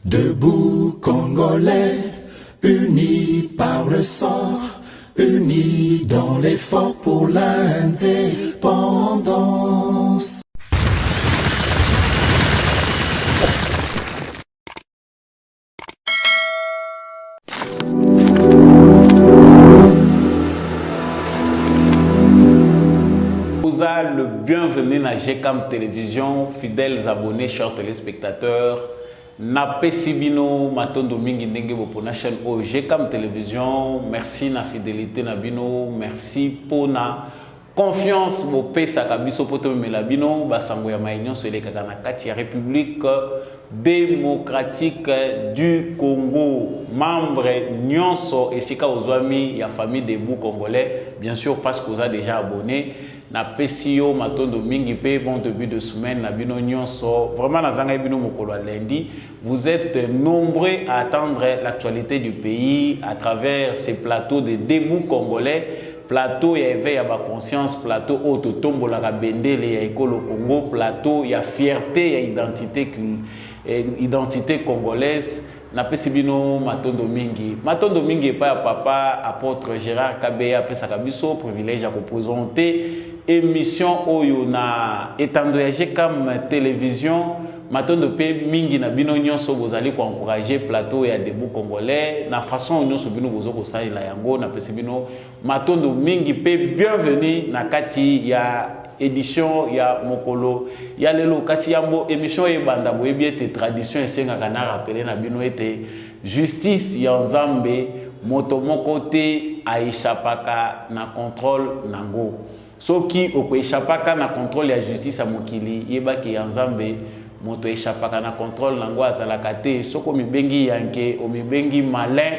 Debout Congolais, unis par le sort, unis dans l'effort pour l'indépendance. Le bienvenue à GCAM Télévision, fidèles abonnés, chers téléspectateurs. Napesi bino matondo mingi ndenge bo na chaîne o GCAM Télévision. Merci na fidélité na bino, merci pour na confiance bo pesa kabiso poto mela bino basango ya maïnion so elekaka na kati ya République démocratique du Congo. Membre nyonso esika ozwami ya famille Debout Congolais, bien sûr parce que vous avez déjà abonné. Na pesio matondo mingi pe bon début de semaine na bino nyonso vraiment na zanga bino mokolo lundi. Vous êtes nombreux à attendre l'actualité du pays à travers ces plateaux de Debout Congolais, plateau ya éveil à ba conscience, plateau auto tombo la bendele ya ekolo Congo, plateau ya fierté ya identité congolaise. Na pesibino matondo mingi pa ya papa apôtre Gérard Kabeya après kabiso privilège à représenter émission oyo na etando ya GCAM Télévision. Matondo pe mingi na bino nyonso bozali ko encourager plateau ya Debout Congolais na façon nyonso bino bozo ko salela yango na pesibino matondo mingi pe bienvenue na kati ya édition ya mokolo ya lelo kasi yambo émission e banda boyebi ete tradition esenga kana rappeler na bino ete justice ya Nzambe moto moko te aishapaka na contrôle nango soki okoishapaka na contrôle ya justice ya mokili yebaki ya Nzambe moto eshapaka na contrôle nango azalaka te soko mibengi yanke o mibengi malin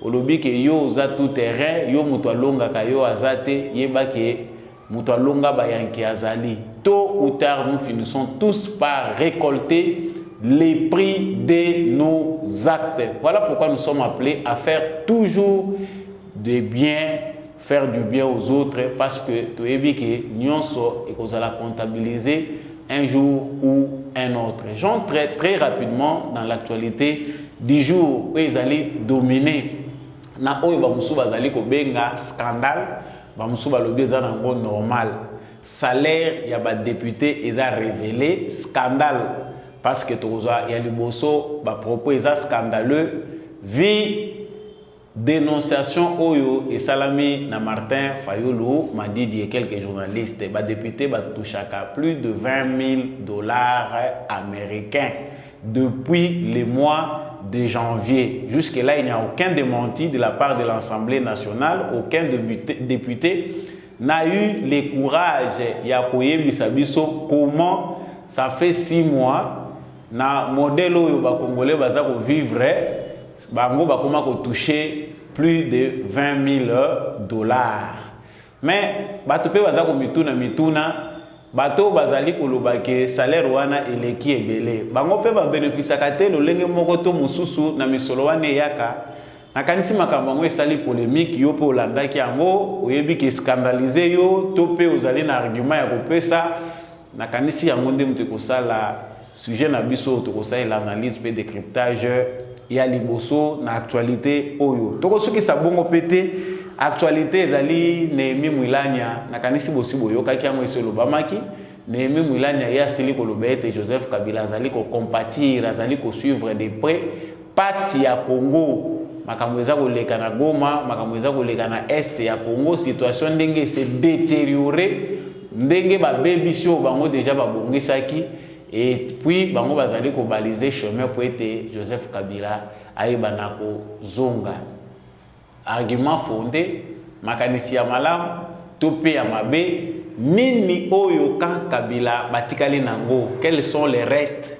olobi ke yo za tout terrain yo moto alongaka yo azate yebaki Mouto longa bayanki azali. Tôt ou tard, nous finissons tous par récolter les prix de nos actes. Voilà pourquoi nous sommes appelés à faire toujours des biens, faire du bien aux autres, parce que tu es bien que nyonso et qu'on allons comptabiliser un jour ou un autre. J'entre très rapidement dans l'actualité du jour où ils allaient dominer. Na oyo ba musu bazali ko benga scandale. Bamusuba lobi eza nango normal. Salaire ya ba député eza révélé scandale parce que toza ya liboso ba propos eza scandaleux vi dénonciation oyo et salami na Martin Fayulu m'a dit et quelques journalistes ba député ba touchaka plus de $20,000 américains depuis les mois de janvier. Jusque-là, il n'y a aucun démenti de la part de l'Assemblée nationale, aucun député n'a eu le courage comment ça fait 6 mois, na modèle où les Congolais vont vivre, bango bakoma ko toucher plus de $20,000. Mais batope baza ko mituna bato bazali koloba ke salaire wana eleki ebele bango pe ba bénéficiaka te lolenge moko to mususu na misolo wana yaka nakanisi makambo ngo esali polémique yo pe olandaki yango oyebi ke scandaliser yo to pe ozali na argument ya kopesa nakanisi yango nde mutu kosala sujet na biso to kosala l'analyse pe décryptage ya liboso na actualité oyo to kosuki sabongo pété actualité ezali Néhémie Mwilanya nakanisi bosi boyokaki yango eselo bamaki Néhémie Mwilanya ya sili koloba ete Joseph Kabila azali ko compatir azali ko suivre de près pasi ya Congo makambo eza koleka na Goma makambo eza koleka na est ya Congo situation ndenge se détériorer ndenge ba baby show bango déjà babongisaki et puis bango bazali ko baliser chemin pour ete Joseph Kabila ayebana ko zonga. Argument fondé, makanisi ya malamu, tope ya mabe, nini oyo kan Kabila batikali nango, quels sont les restes,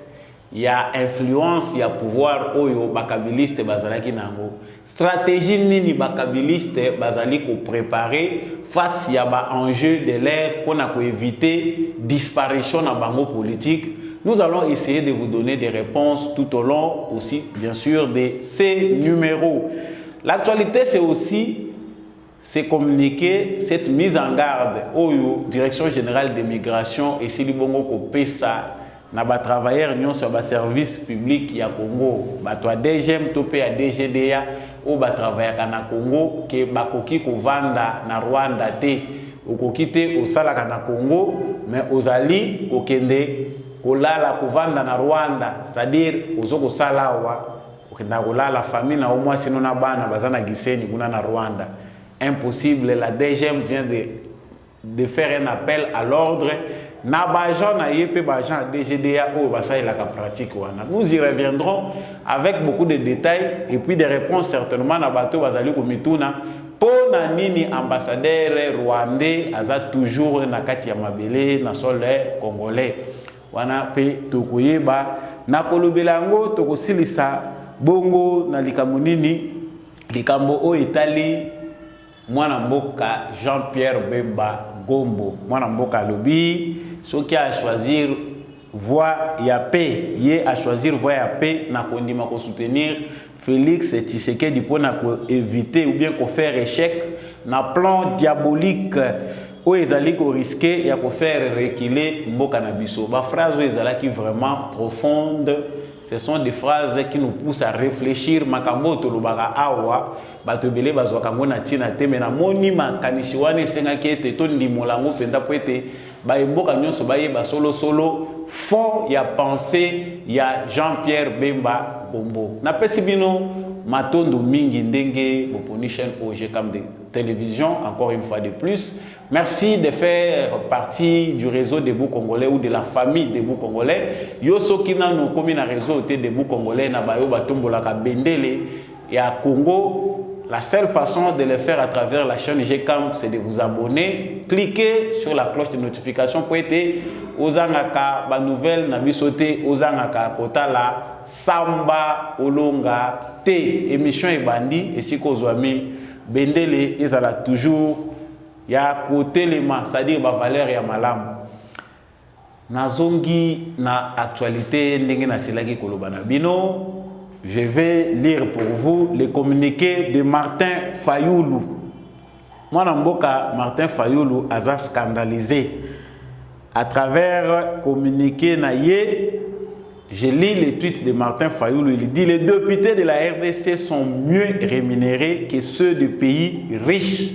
ya influence, ya pouvoir oyo bakabiliste bazalaki nango, stratégie nini bakabiliste bazali ko préparer face ya ba enjeu de l'ère pour éviter disparition na bango politique. Nous allons essayer de vous donner des réponses tout au long aussi, bien sûr, de ces numéros. L'actualité, c'est aussi c'est communiquer cette mise en garde au Direction générale des migrations et si libongo ko pesa na ba travailleurs nyonso ba service public ya Congo bato a DGM to pe ya DGDA o ba travailler na Congo ke bakoki kovanda na Rwanda te okoki te osalaka na Congo mais ozali kokende kolala kovanda na Rwanda, c'est-à-dire ozoko salawa okenda kolala famille na au moins sinon na bana bazana giseni kuna na Rwanda. Impossible, la DGM vient de faire un appel à l'ordre. Na bajan na yé pe bajan DGDA ou basa la pratique wana. Nous y reviendrons avec beaucoup de détails et puis des réponses certainement na bateau bazali komituna. Pona nini ambassadeur rwandais aza toujours na kati ya mabele na sol congolais. Wana pe tokoyeba na kolobelango tokosilisa bongo na likambo nini likambo o itali mwana mboka Jean-Pierre Bemba Gombo mwana mboka lobi soki a choisir voie ya paix ye a choisir voie ya paix na kondima ko soutenir Félix Tshisekedi pour éviter ou bien ko faire échec na plan diabolique où ezali ko risquer ya ko faire reculer mboka na biso ba phrase ezala qui vraiment profonde. Ce sont des phrases qui nous poussent à réfléchir. Makambo tolobaka awa bato belé bazwaka ngo na tina te mena moni makanishi wane senga kete to ndimolango penda po ete ba mboka nyonso ba yeba solo fond ya pensée ya Jean-Pierre Bemba Gombo. Na pesi bino matondo mingi ndenge boponi chaîne OGCAM de télévision encore une fois de plus. Merci de faire partie du réseau des Debout Congolais ou de la famille des Debout Congolais. Yo soki na no komi na réseau des Debout Congolais na bayo batombola ka bendele et à Congo, la seule façon de le faire à travers la chaîne OGCAM, c'est de vous abonner, cliquez sur la cloche de notification pour être ozangaka ba nouvelle na bisoté ozangaka kotala samba olonga te émission ebandi et si kozwami bendele ezala toujours ya côté lema, c'est-à-dire ba valeur ya malam. Nazongi na actualité ndenge na selaki kolobana bino, je vais lire pour vous le communiqué de Martin Fayoulou. Mwana mboka Martin Fayoulou a scandalisé à travers communiqué na ye. Je lis les tweets de Martin Fayoulou. Il dit: les députés de la RDC sont mieux rémunérés que ceux de pays riches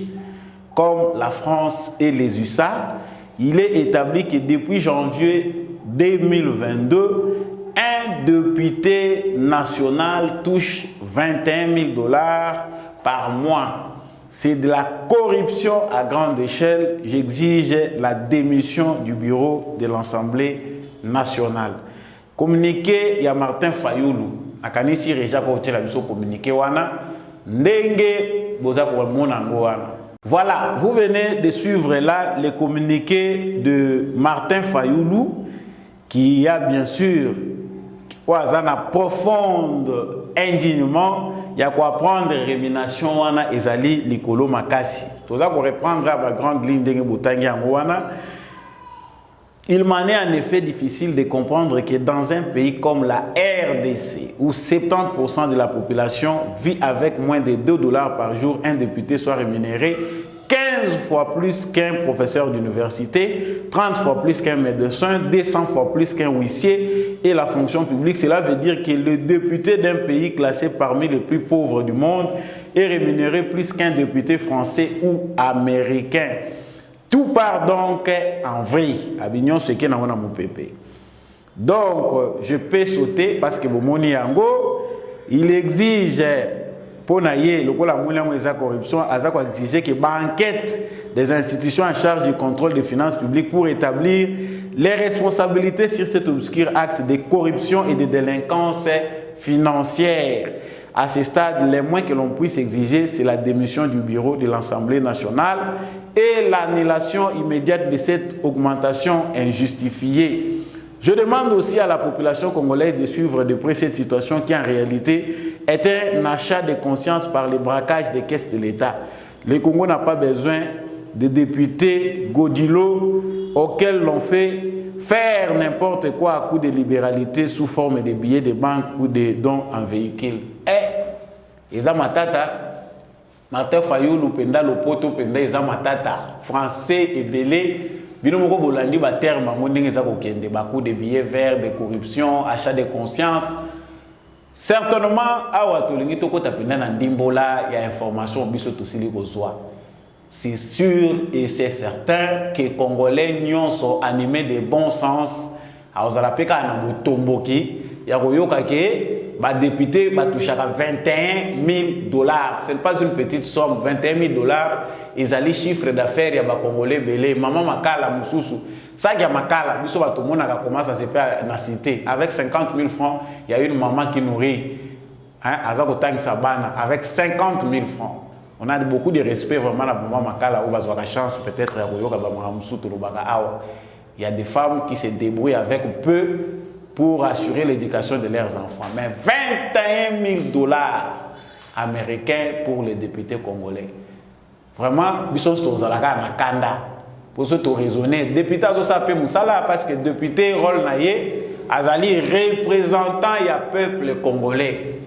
comme la France et les USA. Il est établi que depuis janvier 2022, un député national touche 21 000 $ par mois. C'est de la corruption à grande échelle. J'exige la démission du bureau de l'Assemblée nationale. Communiqué, il y a Martin Fayoulou. Akanisi reja ko tela biso communiqué wana ndenge boza ko monango wana. Voilà, vous venez de suivre là le communiqué de Martin Fayoulou qui a bien sûr na profonde indignement il y a quoi prendre rémunération wana ezali likolo makasi. Toza ko reprendre la grande ligne ndenge botangi yango wana. Il m'en est en effet difficile de comprendre que dans un pays comme la RDC, où 70% de la population vit avec moins de 2 $ par jour, un député soit rémunéré 15 fois plus qu'un professeur d'université, 30 fois plus qu'un médecin, 200 fois plus qu'un huissier et la fonction publique. Cela veut dire que le député d'un pays classé parmi les plus pauvres du monde est rémunéré plus qu'un député français ou américain. Tout part donc en vrille. Abignon, c'est qu'il y a mon pépé. Donc, je peux sauter parce que Bomoni Yango, il exige, pour naïe, le la corruption, il exige que l'enquête des institutions en charge du contrôle des finances publiques pour établir les responsabilités sur cet obscur acte de corruption et de délinquance financière. À ce stade, le moins que l'on puisse exiger, c'est la démission du bureau de l'Assemblée nationale et l'annulation immédiate de cette augmentation injustifiée. Je demande aussi à la population congolaise de suivre de près cette situation qui en réalité est un achat de conscience par le braquage des caisses de l'État. Le Congo n'a pas besoin de députés godillots auxquels l'on fait faire n'importe quoi à coup de libéralité sous forme de billets de banque ou de dons en véhicule. Eza matata Martin Fayoulou penda lopoto penda eza matata français et belé bino moko bolandi ba terme bango ndenge eza kokende ba coût de billets verts, de corruption, achat de conscience. Certainement awa tolingi tokota penda na ndimbola ya information biso tosili kozwa. C'est sûr et c'est certain que Congolais nyonso animés de bon sens azala peka na botomboki ya koyoka ke ba député ba touchaka $21 000. Ce n'est pas une petite somme, $21 000. Ils allaient chiffre d'affaires ya ba Congolais belé maman makala mususu. Ça qui a makala biso ba to mona ka commence à se faire na cité avec 50 000 francs, il y a une maman qui nourrit azako tangisa bana avec 50 000 francs. On a beaucoup de respect vraiment la maman makala ou bazwa chance peut-être ya koyoka ba mususu lobaka awa. Il y a des femmes qui se débrouillent avec peu pour assurer l'éducation de leurs enfants. Mais $21 000 américains pour les députés congolais. Vraiment, biso tozalaka na kanda. Pour ce to raisonner, député azo sape musala parce que député rôle na ye azali représentant ya peuple congolais.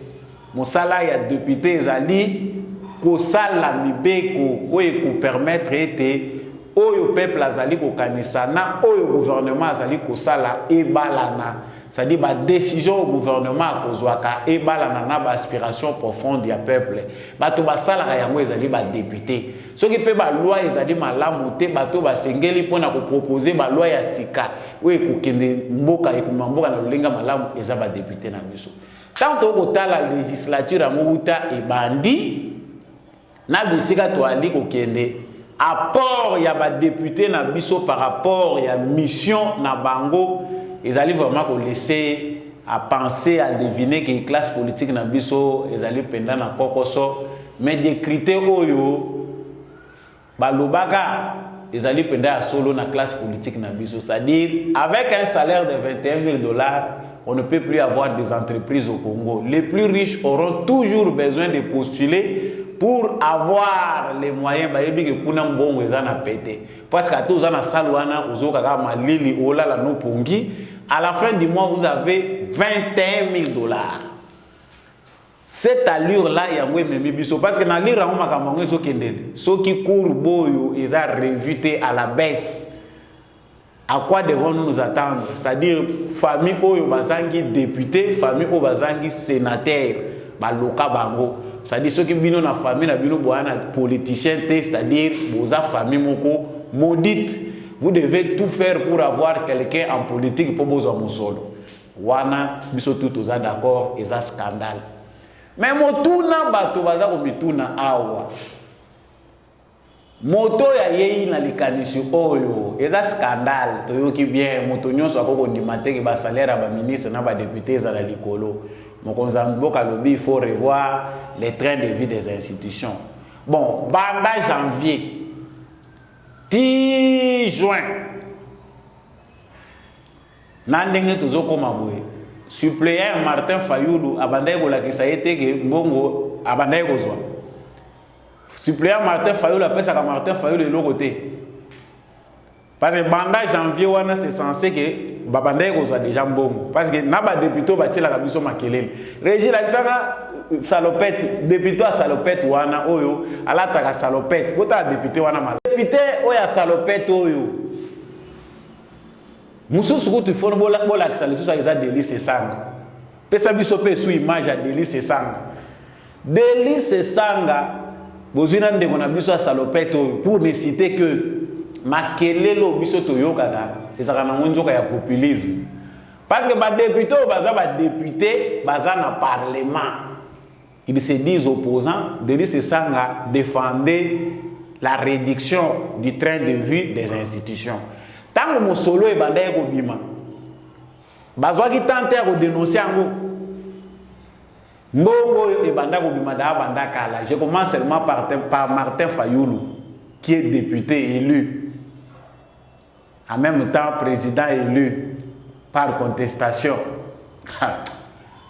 Musala ya député azali ko sala mibeko oyo ko permettre ete oyo peuple azali ko kanisa na oyo gouvernement azali ko sala ebalana. C'est-à-dire la décision au gouvernement kozwaka ebalana na ba aspiration profonde ya peuple. Bato basala yango ezali ba député. Soki pe ba loi ezali malamu te bato basengeli pona ko proposer ba loi ya sika oyo kokende mboka ekumamboka na lulenga malamu eza ba député na biso. Tant ko tala législature amuta ebandi na bisika to ali kokende apport ya ba député na biso par rapport ya mission na bango. Ils allaient vraiment laisser à penser, à deviner que les classes politiques na biso, ils allaient pendant na kokoso, mais des critères oyo, balobaka, ils allaient pendant à solo na classe politique na biso. C'est-à-dire, avec un salaire de $21 000, on ne peut plus avoir des entreprises au Congo. Les plus riches auront toujours besoin de postuler pour avoir les moyens que kuna mbongo ezana pété. Parce que tous en saluana ozoka malili olala no pongi. À la fin du mois, vous avez $21 000. Cette allure-là, il y a un biso. Parce que dans l'allure, ceux qui courent boyo, ils ont revuté à la baisse. À quoi devons-nous nous attendre? C'est-à-dire, famille oyo bazangi député, famille oyo bazangi sénateur, baloka bango. C'est-à-dire, ceux qui bino na famille, na bino boana politicien, c'est-à-dire, boza famille moko maudite. Vous devez tout faire pour avoir quelqu'un en politique pour vous en solo. Wana, biso tout oza d'accord, et ça scandale. Mais motuna bato baza ko mituna awa. Moto ya yei na likanisi oyo, et ça scandale. Toyoki bien, moto nyonso akoko ndimate ke ba salaire ba ministre na ba député za la likolo. Mokonza mboka lobi il faut revoir les trains de vie des institutions. Bon, banda janvier 10 juin, Nandenge tozoko maboue. Suppléant Martin Fayoulou, abandaye ko la kisayete ke mbongo abandaye ko zwa. Suppléant Martin Fayoulou après ça Martin Fayoulou le côté. Parce que banda janvier wana c'est censé que babandaye ko zwa déjà mbongo. Parce que na ba député ba tela ka biso makelele. Régie la kisaka salopette, député à salopette wana oyo, alataka salopette. Kota député wana mal. Député oya salopette oyo. Mususu kutu fono bola kisa lesusu akiza Délice Sanga. Pesa biso pe sous image ya Délice Sanga. Délice Sanga bozina ndeko na biso salopette oyo pour ne citer que makelelo biso toyoka da ezaka na ngonzoka ya populisme. Parce que ba député baza député baza na parlement. Ils se disent opposants. Délice Sanga défendait la réduction du train de vie des institutions. Tant que mon solo est bandé au bima, bazwa qui tente à dénoncer en Mbongo et banda au bima da banda kala. Je commence seulement par Martin Fayoulou, qui est député élu, en même temps président élu par contestation.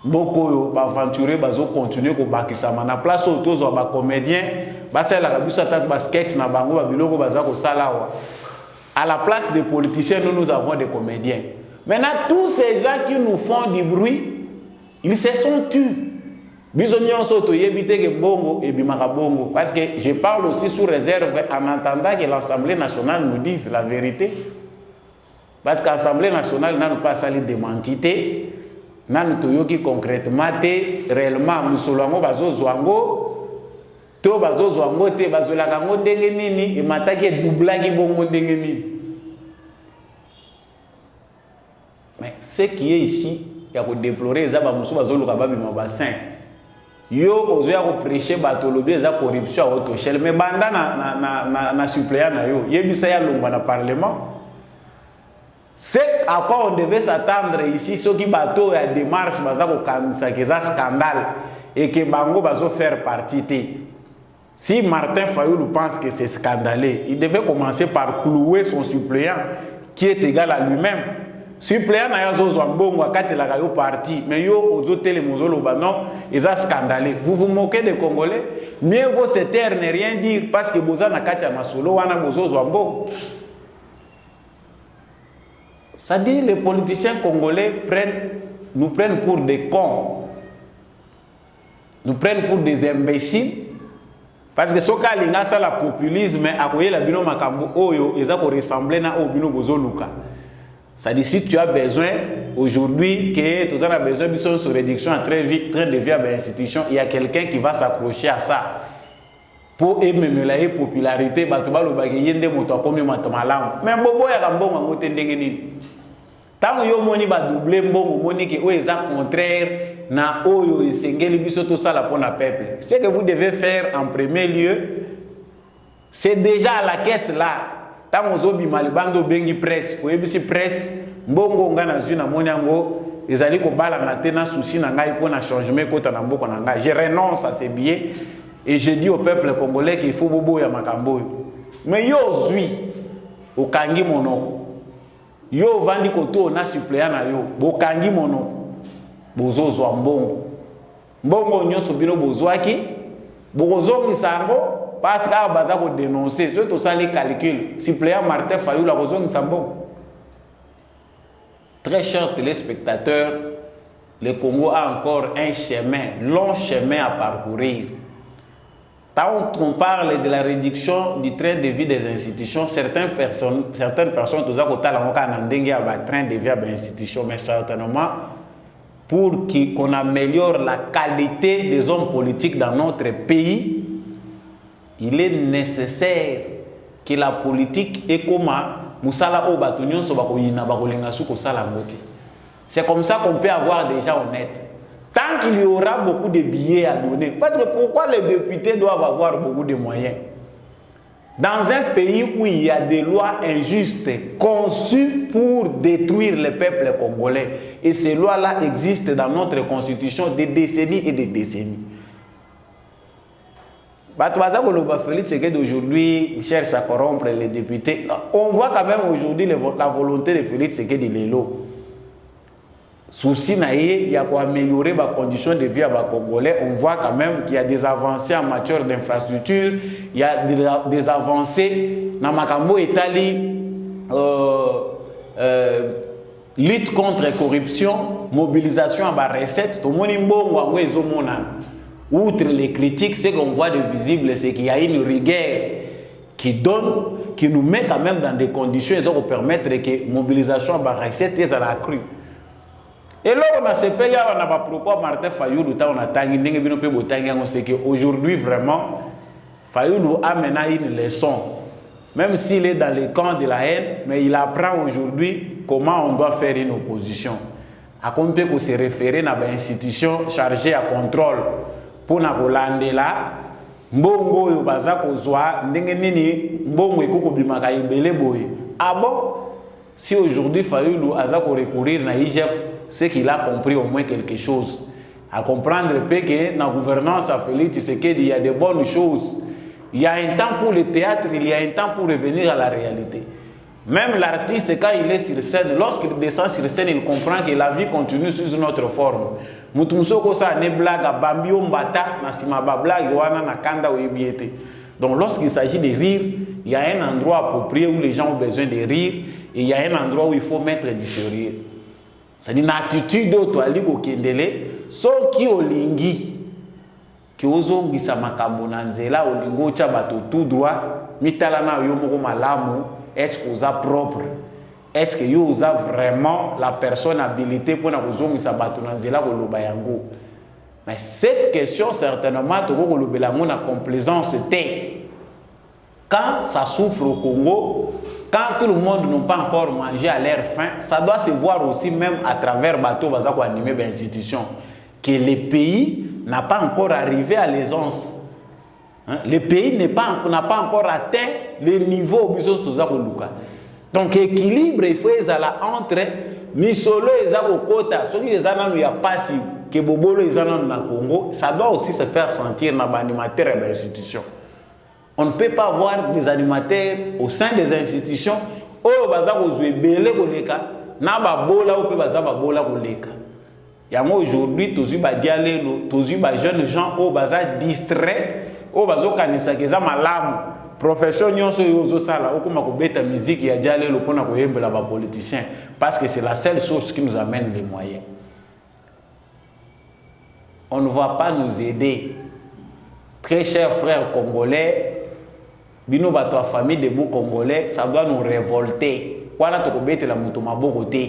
Mboko ba aventurer bazo continuer ko bakisama na place autour zo ba comédien ba sala ka biso tas basket na bango ba biloko baza ko salawa. À la place des politiciens, nous avons des comédiens. Maintenant, tous ces gens qui nous font du bruit, ils se sont tus. Bisognon soto yebite ke bongo et bimaka bongo. Parce que je parle aussi sous réserve en entendant que l'Assemblée nationale nous dise la vérité. parce que l'Assemblée nationale n'a pas sali démentité, n'a pas concrètement réellement musulmango bazo zwango to bazo zwango te bazo la kango ndenge nini et mataki doublaki bongo ndenge nini. Mais ce qui est ici, il y a que déplorer ça ba musu bazo luka babi mabassin. Yo ozo ya ko prêcher batolobi za corruption à haute échelle mais banda na suppléant na yo yebisa ya longwa na parlement. C'est à quoi on devait s'attendre ici, ceux qui bateau à démarche, c'est un scandale et que Bango va faire partie. Si Martin Fayoulou pense que c'est scandaleux, il devait commencer par clouer son suppléant qui est égal à lui-même. Suppléant n'a pas bongo à la parti, mais yo ozo télé mozolo non, ils ont scandaleux. Vous vous moquez des Congolais, mieux vaut se taire ne rien dire parce que boza na katia masolo wana bozo bongo. Ça dit les politiciens congolais nous prennent pour des cons, nous prennent pour des imbéciles, parce que ce cas là c'est le populisme, akoye la bino makambo oyo ezako ressembler na obino bozo luka. Ça dit si tu as besoin aujourd'hui que tu as besoin de sur réduction en train de vie à l'institution, il y a quelqu'un qui va s'accrocher à ça pour aimer la popularité, batuba lo bagiyende moto akomi matamalam. Mais bobo ya kambongo ngote ndenge nini. Tant yo moni ba doubler mbongo moni que oyo contraire na oyo esengeli biso to sala pour na peuple. Ce que vous devez faire en premier lieu, c'est déjà à la caisse là. Tant ozobi malibando bengi presse, oyebisi presse mbongo ngana zuna moni yango ezali ko bala na tena souci na ngai pour na changement kota na mboko na ngai. Je renonce à ces billets et je dis au peuple congolais qu'il faut bobo ya makambo. Mais yo zui okangi monoko. Yo vandi koto na suppléant na yo bokangi mono bozozwa mbongo mbongo nyonso bino bozwaki bozongi sango parce que baza ko dénoncer surtout ça les calculs suppléant Martin Fayoulou la bozongi sambo. Très chers téléspectateurs, le Congo a encore un chemin, long chemin à parcourir. Quand on parle de la réduction du train de vie des institutions, certaines personnes tout ça train de vie des institutions, mais certainement pour qu'on améliore la qualité des hommes politiques dans notre pays, il est nécessaire que la politique est comme musala o batunyon so bakoyina bakolenga suko sala ngoti. C'est comme ça qu'on peut avoir des gens honnêtes. Tant qu'il y aura beaucoup de billets à donner. Parce que pourquoi les députés doivent avoir beaucoup de moyens? Dans un pays où il y a des lois injustes conçues pour détruire le peuple congolais, et ces lois-là existent dans notre constitution des décennies et des décennies. Félix Tshisekedi d'aujourd'hui cherche à corrompre les députés. On voit quand même aujourd'hui la volonté de Félix Tshisekedi Lelo. Souci il y a pour améliorer les conditions de vie à les Congolais. On voit quand même qu'il y a des avancées en matière d'infrastructure, il y a des avancées dans Makambo Italie, lutte contre la corruption, mobilisation à la recette. Tout le monde outre les critiques, ce qu'on voit de visible, c'est qu'il y a une rigueur qui nous met quand même dans des conditions qui vont permettre que la mobilisation à la recette est accrue. Et là, on a ce pays, on a pas propos Martin Fayoulou, on a tangi, c'est qu'aujourd'hui, vraiment, Fayoulou a maintenant une leçon. Même s'il est dans le camp de la haine, mais il apprend aujourd'hui comment on doit faire une opposition. À compter qu'on se référer à une institution chargée à contrôle pour na Hollande là, mbongo yo baza kozwa ndenge nini mbongo ekoko bimaka ebele boye. Ah bon? Si aujourd'hui Fayoulou a recourir à l'IGF, c'est qu'il a compris au moins quelque chose. À comprendre que dans la gouvernance à Félix Tshisekedi, il y a de bonnes choses. Il y a un temps pour le théâtre, il y a un temps pour revenir à la réalité. Même l'artiste, quand il est sur scène, lorsqu'il descend sur scène, il comprend que la vie continue sous une autre forme. Donc lorsqu'il s'agit de rire, il y a un endroit approprié où les gens ont besoin de rire et il y a un endroit où il faut mettre du sérieux. C'est-à-dire une attitude d'auto-aliko kendele, so qui olingi, qui ozongi sa makabonanzela, olingo cha bato tout droit, mitalana yomoko malamu, est-ce qu'on a propre. est-ce que yo usa vraiment la personne habilité pour na kozongisa bato na nzela koloba yango? Mais cette question certainement toko kolobela yango na complaisance te. Quand ça souffre au Congo, quand tout le monde n'a pas encore mangé à leur faim, ça doit se voir aussi même à travers bateau baza ko animer ben institution que le pays n'a pas encore arrivé à l'aisance. Hein? Le pays n'a pas encore atteint le niveau biso soza ko luka. Donc équilibre il faut ezala entre misolo ezako kota, soki ezana no ya pasi que bobolo ezana na Congo, ça doit aussi se faire sentir na animateur et institution. On ne peut pas avoir des animateurs au sein des institutions où baza kozwe belé koleka na ba bola ou pe baza ba bola koleka. Yango aujourd'hui tozu ba dialelo, tozu ba jeunes gens au baza distrait, au bazo kanisa keza malamu. Profession nyonso yozo sala okoma ko beta musique ya dialelo pona ko yembela ba politiciens parce que c'est la seule source qui nous amène les moyens. On ne va pas nous aider. Très chers frères congolais, bino bato a famille de bou congolais, ça doit nous révolter. Wana to ko beta la muto maboko te.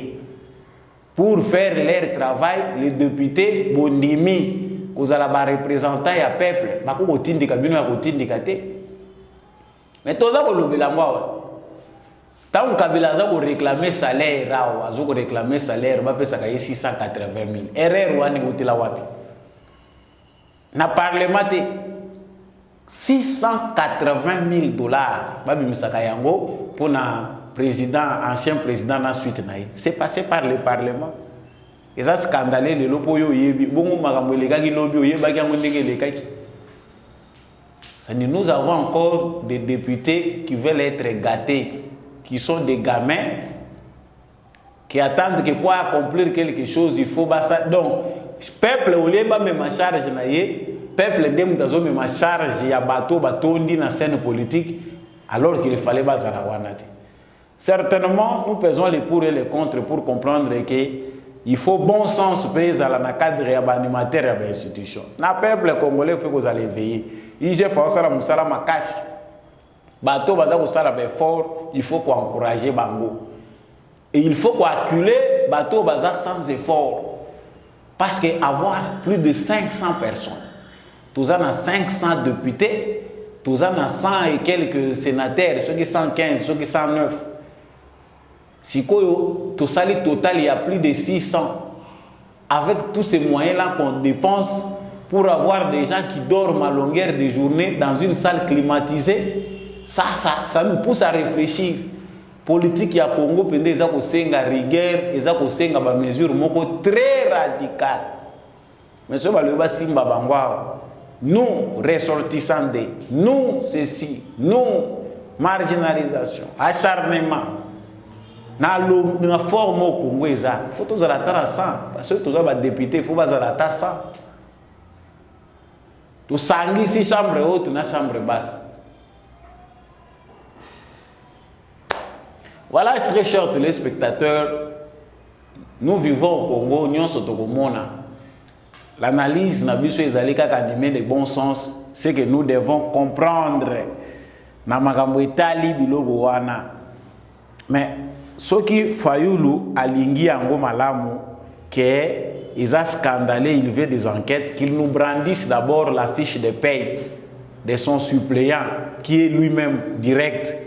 Pour faire leur travail, les députés bondimi kozala ba représentant ya peuple, bako ko tindika bino ya ko tindika te. Mais tout ça, tant Kabila a réclamé salaire, a réclamé salaire, il va payer 680 000. Erreur, wani utila wapi. Na parlement 680 000 dollars. Babi misaka yango pour na président, ancien président na suite naï. C'est passé par le parlement. Et ça scandalé de l'opoyo yebi. Bongo makambo legaki lobi oyebaki yango ndenge lekaki. Nous avons encore des députés qui veulent être gâtés, qui sont des gamins, qui attendent que pour accomplir quelque chose, il faut basa. Donc, peuple au lieu de me charge naie, peuple demutazo me charge ya bateau batondi na scène politique, alors qu'il fallait basa la wanate. Certainement, nous pesons les pour et les contre pour comprendre que il faut bon sens payer à la cadre et à l'animateur et à l'institution. Na peuple congolais faut que vous allez veiller. Il faut que vous allez makasi. Bateau baza ko sala effort, il faut qu'on encourager bango. Et il faut qu'on acculer bateau baza sans effort. Parce que avoir plus de 500 personnes, tous en a 500 députés, tous en a 100 et quelques sénateurs, ceux qui 115, ceux qui 109. Si tout ça total, il y a plus de 600. Avec tous ces moyens-là qu'on dépense pour avoir des gens qui dorment à longueur de journée dans une salle climatisée, ça nous pousse à réfléchir. Politique ya Congo pende eza ko senga rigueur, eza ko senga ba mesure moko très radical. Mais ce ba simba bangwa. Nous ressortissants de, nous ceci, nous marginalisation, acharnement. Na forme au Congo eza, faut tous la tara 100 parce que tous ba député faut ba la tara 100. Tout sangi si chambre haute na chambre basse. Voilà, très chers téléspectateurs, nous vivons au Congo, nous sommes l'analyse n'a biso ezali kaka animé de bon sens, c'est que nous devons comprendre na makambo etali biloko wana. Mais soki Fayulu alingi yango malamu que ils a scandalé, il veut des enquêtes, qu'il nous brandisse d'abord la fiche de paye de son suppléant qui est lui-même direct.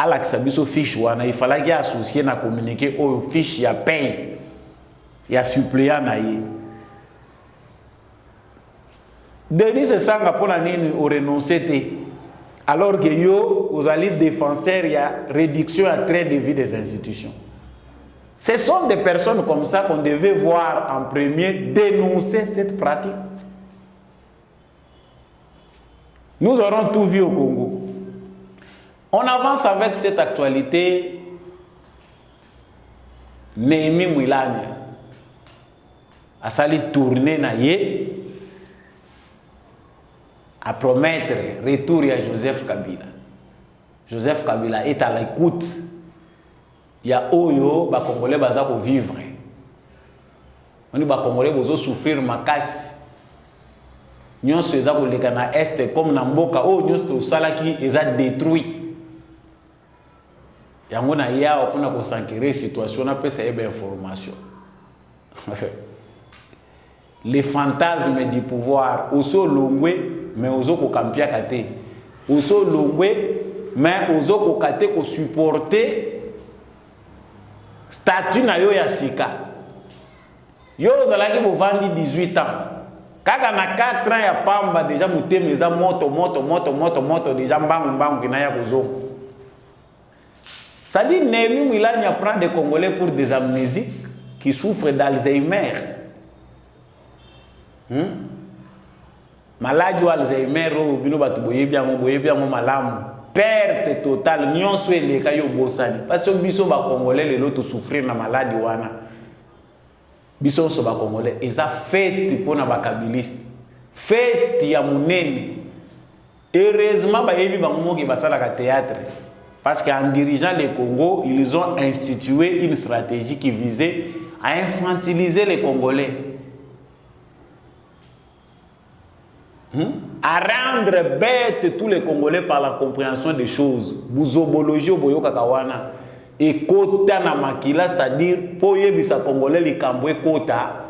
À l'accès fiche wana, il fallait qu'il associé na communiquer aux fiches ya paye ya suppléant na ye. Denis Sanga pour la nini au renoncer alors que yo aux alliés défenseurs il y a réduction à train de vie des institutions. Ce sont des personnes comme ça qu'on devait voir en premier dénoncer cette pratique. Nous aurons tout vu au Congo. On avance avec cette actualité. Néhémie Mouilane a sali tourner na ye à promettre retour à Joseph Kabila. Joseph Kabila est à l'écoute. Il y a Oyo, les Congolais vont vivre. On dit que les Congolais vont souffrir makasi. Nous sommes dans l'Est comme dans Mboka. Nous sommes détruits. yango na ya opona ko s'enquérir situation na pesa ebe information. Les fantasmes du pouvoir oso longwe mais ozo ko kampia kate oso longwe mais ozo ko kate ko supporter statut na yo ya sika yo ozalaki bovandi 18 ans kaka na 4 ans ya pamba déjà muteme eza moto déjà mbangu kina ya kozonga. Ça dit Néhémie Mwilanya apprend des Congolais pour des amnésiques qui souffrent d'Alzheimer. Maladie ou Alzheimer, bino batu boye bien mo malamu. Perte totale, nyonso eleka yo bosani. Parce que biso ba Congolais les autres souffrir na maladie wana. Biso so ba Congolais eza fête pour na ba kabiliste. Fête ya munene. Heureusement ba yebi ba moki basala ka théâtre. Parce qu'en dirigeant le Congo, ils ont institué une stratégie qui visait à infantiliser les Congolais. À rendre bêtes tous les Congolais par la compréhension des choses. Bouzobologie au boyo kakawana. Et kota na makila, c'est-à-dire, pour yebisa Congolais les Camboué kota,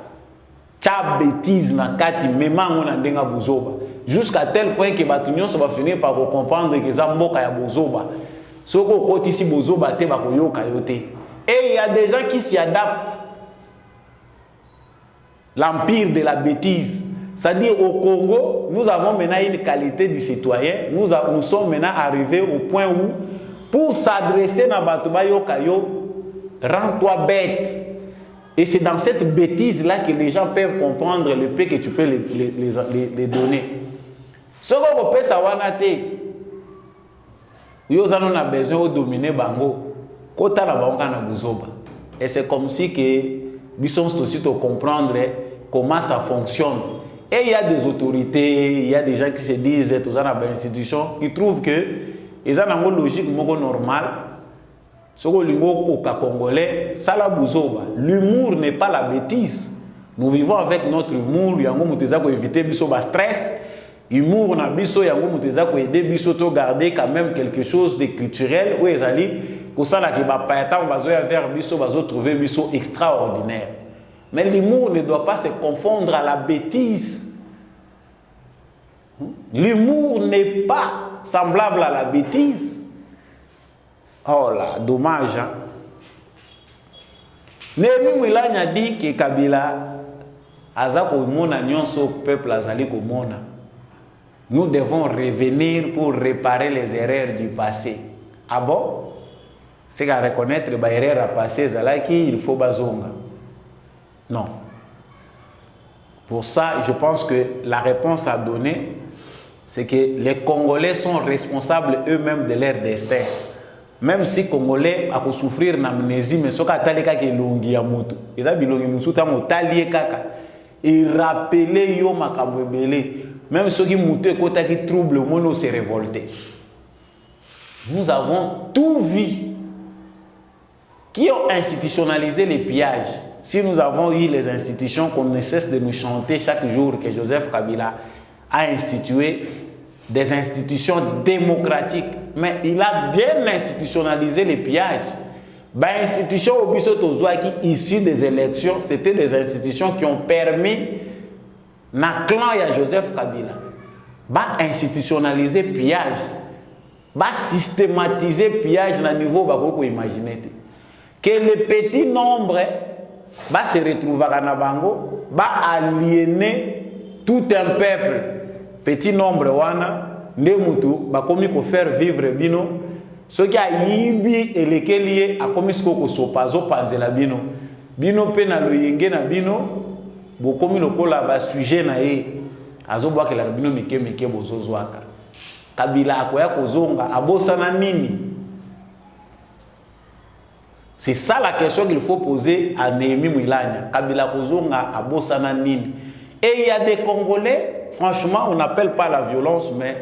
tcha bêtise na kati, mema on a denga bouzoba. Jusqu'à tel point que Batunion va finir par comprendre que ça mboka ya bouzoba. Soko koti si bouzoba te bakoyo kayote. Et il y a des gens qui s'y adaptent. L'empire de la bêtise. C'est-à-dire au Congo, nous avons maintenant une qualité de citoyen. Nous sommes maintenant arrivés au point où, pour s'adresser à Batouba Yokayo, rends-toi bête. Et c'est dans cette bêtise-là que les gens peuvent comprendre le peu que tu peux les donner. Ce qu'on peut savoir, nous avons besoin de dominer Bango. Kota la banque na buzoba. Et c'est comme si que nous sommes aussi de comprendre comment ça fonctionne. Et il y a des autorités, il y a des gens qui se disent être dans une institution qui trouvent que ils ont une logique normale. Ce que les Congolais, ça la buzoba. L'humour n'est pas la bêtise. Nous vivons avec notre humour. Yango muteza ko éviter biso ba stress. Humour na biso yango muteza ko aider biso to garder quand même quelque chose de culturel où ezali ko sala ki ba paeta bazo ya vers biso bazo trouver biso extraordinaire. Mais l'humour ne doit pas se confondre à la bêtise. L'humour n'est pas semblable à la bêtise. Oh là, dommage. Hein? Néhémie Mwilanya dit que Kabila aza komona nyonso peuple azali komona. Nous devons revenir pour réparer les erreurs du passé. Ah bon? C'est qu'à reconnaître les erreurs à passer, il faut bazonga. Non. Pour ça, je pense que la réponse à donner, c'est que les Congolais sont responsables eux-mêmes de leur destin. Même si les Congolais ont souffrir d'amnésie, mais ce qui est le cas de l'ongi ya moto, ils ont bilongi musuta motali kaka. Et rappeler yo makabwebele. Même ceux qui moutent côté qui trouble le monde se révolter. Nous avons tout vu. Qui ont institutionnalisé les pillages. Si nous avons eu les institutions qu'on ne cesse de nous chanter chaque jour que Joseph Kabila a institué des institutions démocratiques, mais il a bien institutionnalisé les pillages. Les institutions issues des élections, c'était des institutions qui ont permis na clan ya Joseph Kabila institutionnaliser pillage, systématiser pillage na niveau bakoko imaginer que le petit nombre se retrouve à bango, aliéner tout un peuple. Petit nombre wana ndemutu bakomi ko faire vivre bino ce qui a yibi et lesquels a commis ko sopazo panzela bino pe na loyenge na bino bokomi lokola ba sujet na ye azobwa ke la bino mike bozozwaka Kabila akoya kozonga abosana nini. C'est ça la question qu'il faut poser à Néhémie Mwilanya. Kabila kozonga abosana nini. Et il y a des Congolais, franchement, on n'appelle pas la violence, mais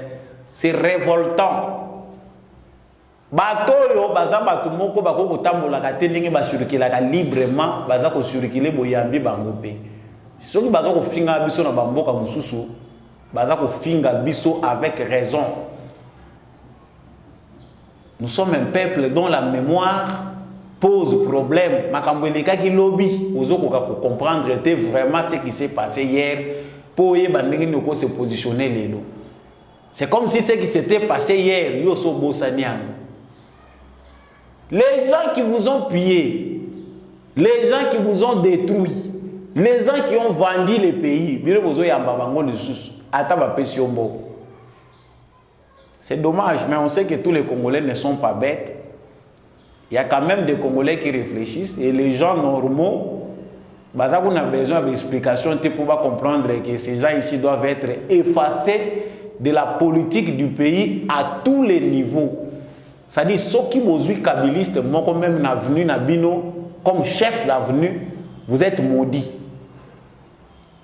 c'est révoltant. Batoyo baza batu moko bako kotambola ka telingi ba surikila ka librement baza ko surikile boyambi bango pe. Soki baza ko finga biso na bamboka mususu baza ko finga biso avec raison. Nous sommes un peuple dont la mémoire pose problème. Makambeleka qui lobby, aux autres pour comprendre vraiment ce qui s'est passé hier pour se positionner les lots. C'est comme si ce qui s'était passé hier, Yoso Bossanian. Les gens qui vous ont pillé, les gens qui vous ont détruit, les gens qui ont vendu les pays, c'est dommage, mais on sait que tous les Congolais ne sont pas bêtes. Il y a quand même des Congolais qui réfléchissent et les gens normaux, on a besoin d'explications pour comprendre que ces gens ici doivent être effacés de la politique du pays à tous les niveaux. C'est-à-dire, ceux qui vous sont kabilistes, moi, quand même, venu Nabino, comme chef de l'avenue, vous êtes maudits.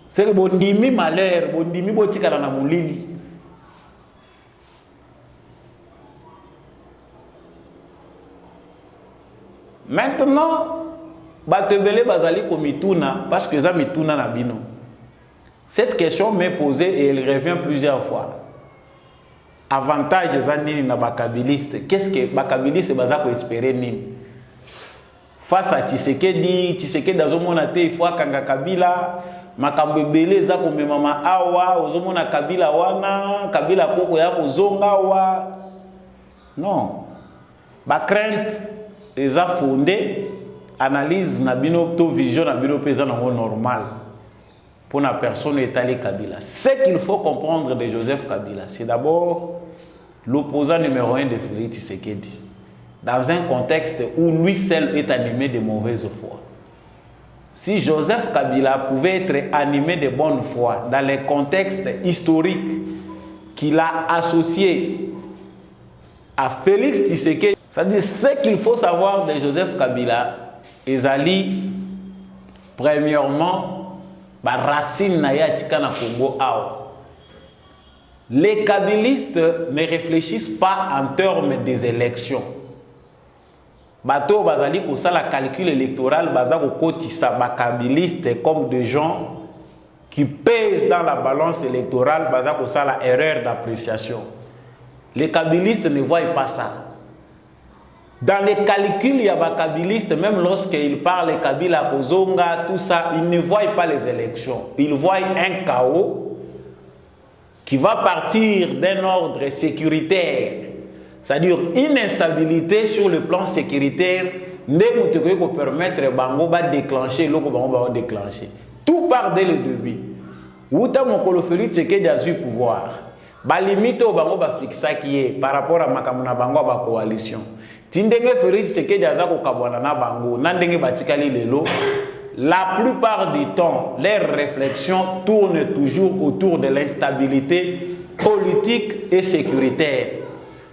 C'est que vous avez malheur, vous avez malheur. Maintenant, Batebele Bazali Komituna, parce que ça mituna Nabino. Cette question m'est posée et elle revient plusieurs fois. Avantage des années na bakabiliste. Qu'est-ce que bakabiliste bazako espérer ni? Face à Tshisekedi dans mon até il faut kanga Kabila, makambo belé za ko mama awa, ozomona Kabila wana, Kabila koko ya kozonga wa. Non. Ba crainte les a fondé analyse na bino to vision na bino pesa na normal. Pour la personne étalée Kabila. Ce qu'il faut comprendre de Joseph Kabila, c'est d'abord l'opposant numéro 1 de Félix Tshisekedi. Dans un contexte où lui seul est animé de mauvaise foi. Si Joseph Kabila pouvait être animé de bonne foi dans les contextes historiques qu'il a associés à Félix Tshisekedi, c'est-à-dire ce qu'il faut savoir de Joseph Kabila, ezali premièrement, racine na ya tika na Congo awa. Les kabilistes ne réfléchissent pas en termes des élections. Bato bazali ko sala calcul électoral bazako kotisa ba kabilistes comme des gens qui pèsent dans la balance électorale bazako sala erreur d'appréciation. Les kabilistes ne voient pas ça. Dans les calculs, il y a des kabilistes, même lorsqu'ils parlent Kabila, Kozonga, tout ça, ils ne voient pas les élections. Ils voient un chaos qui va partir d'un ordre sécuritaire, c'est-à-dire une instabilité sur le plan sécuritaire, ne peut permettre Bango de déclencher, l'autre Bango va déclencher. Tout part dès le début. Où t'as mon colofélite, c'est qu'il y a eu pouvoir. La limite au Bango va fixer qui est par rapport à Makamuna Bango à la coalition. Tindenge Félix Tshisekedi azako kabwana na bango nandenge batikali lelo. La plupart du temps, leurs réflexions tournent toujours autour de l'instabilité politique et sécuritaire.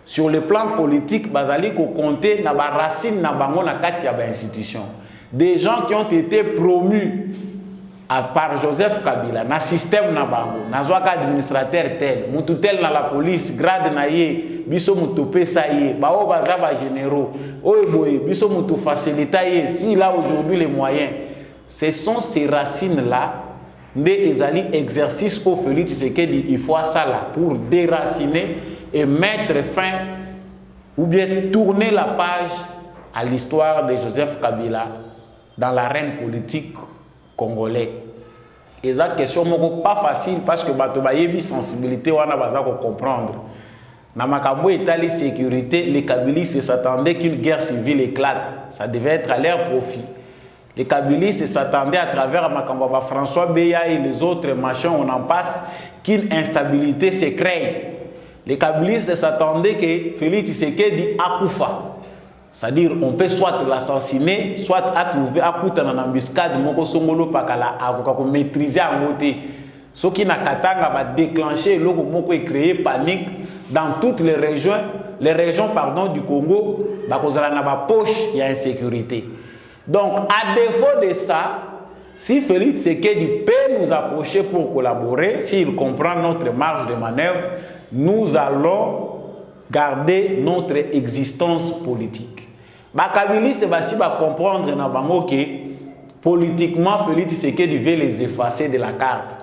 Sur le plan politique, bazali ko compter na ba racine na bango na kati ya ba institution. Des gens qui ont été promus par Joseph Kabila na système na bango, na zwaka administrateur tel, mutu tel na la police, grade na ye, biso mutu pesa ye, bao bazaba généraux, oeboye, biso mutu facilita ye, s'il a aujourd'hui les moyens. Ce sont ces racines-là, des exercices au Félix Tshisekedi, il faut ça là pour déraciner et mettre fin ou bien tourner la page à l'histoire de Joseph Kabila dans l'arène politique congolais. Et ça question pas facile parce que bato ba yebi sensibilité wana baza ko comprendre. Na makambo etali sécurité, les kabilistes s'attendaient qu'une guerre civile éclate. Ça devait être à leur profit. Les kabilistes s'attendaient à travers makambo François Beya et les autres machins, on en passe, qu'une instabilité se crée. Les kabilistes s'attendaient que Félix Tshisekedi akufa. C'est-à-dire, on peut soit l'assassiner, soit trouver à en embuscade, moko songolo pakala, à maîtriser en côté. Ce qui n'a qu'à va déclencher, l'oko moko est créé panique dans toutes les régions du Congo, bah cause la na poche, il y a insécurité. Donc, à défaut de ça, si Félix Tshisekedi peut nous approcher pour collaborer, s'il comprend notre marge de manœuvre, nous allons garder notre existence politique. Bakabiliste basi va comprendre na bango que politiquement Félix Tshisekedi veut les effacer de la carte.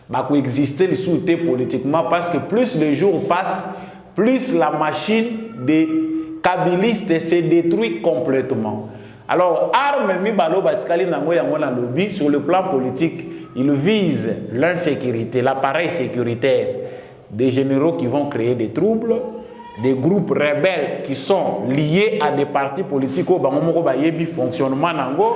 Ba ko exister les sous-té politiquement parce que plus les jours passent, plus la machine de kabiliste se détruit complètement. Alors, arme mi balo batikali nango yango na lobby sur le plan politique, il vise l'insécurité, l'appareil sécuritaire, des généraux qui vont créer des troubles, des groupes rebelles qui sont liés à des partis politiques au bango moko ba yebi fonctionnement nango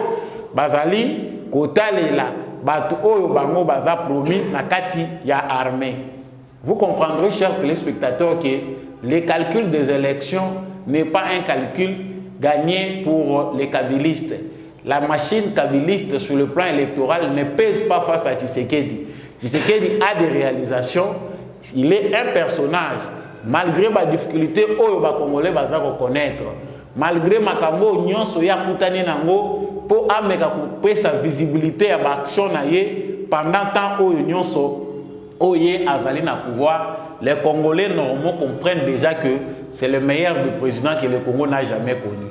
bazali kotalela batu oyo bango baza promis na kati ya armée. Vous comprendrez, chers téléspectateurs, que le calcul des élections n'est pas un calcul gagné pour les kabylistes. La machine kabyliste sur le plan électoral ne pèse pas face à Tshisekedi. Tshisekedi a des réalisations, il est un personnage, malgré ma difficulté, oyo ba Congolais baza reconnaître, malgré makambo nyonso ya kutani nango pour ameka couper sa visibilité à l'action pendant tant oyo nyonso oye azali na pouvoir. Les Congolais normaux comprennent déjà que c'est le meilleur du président que le Congo n'a jamais connu.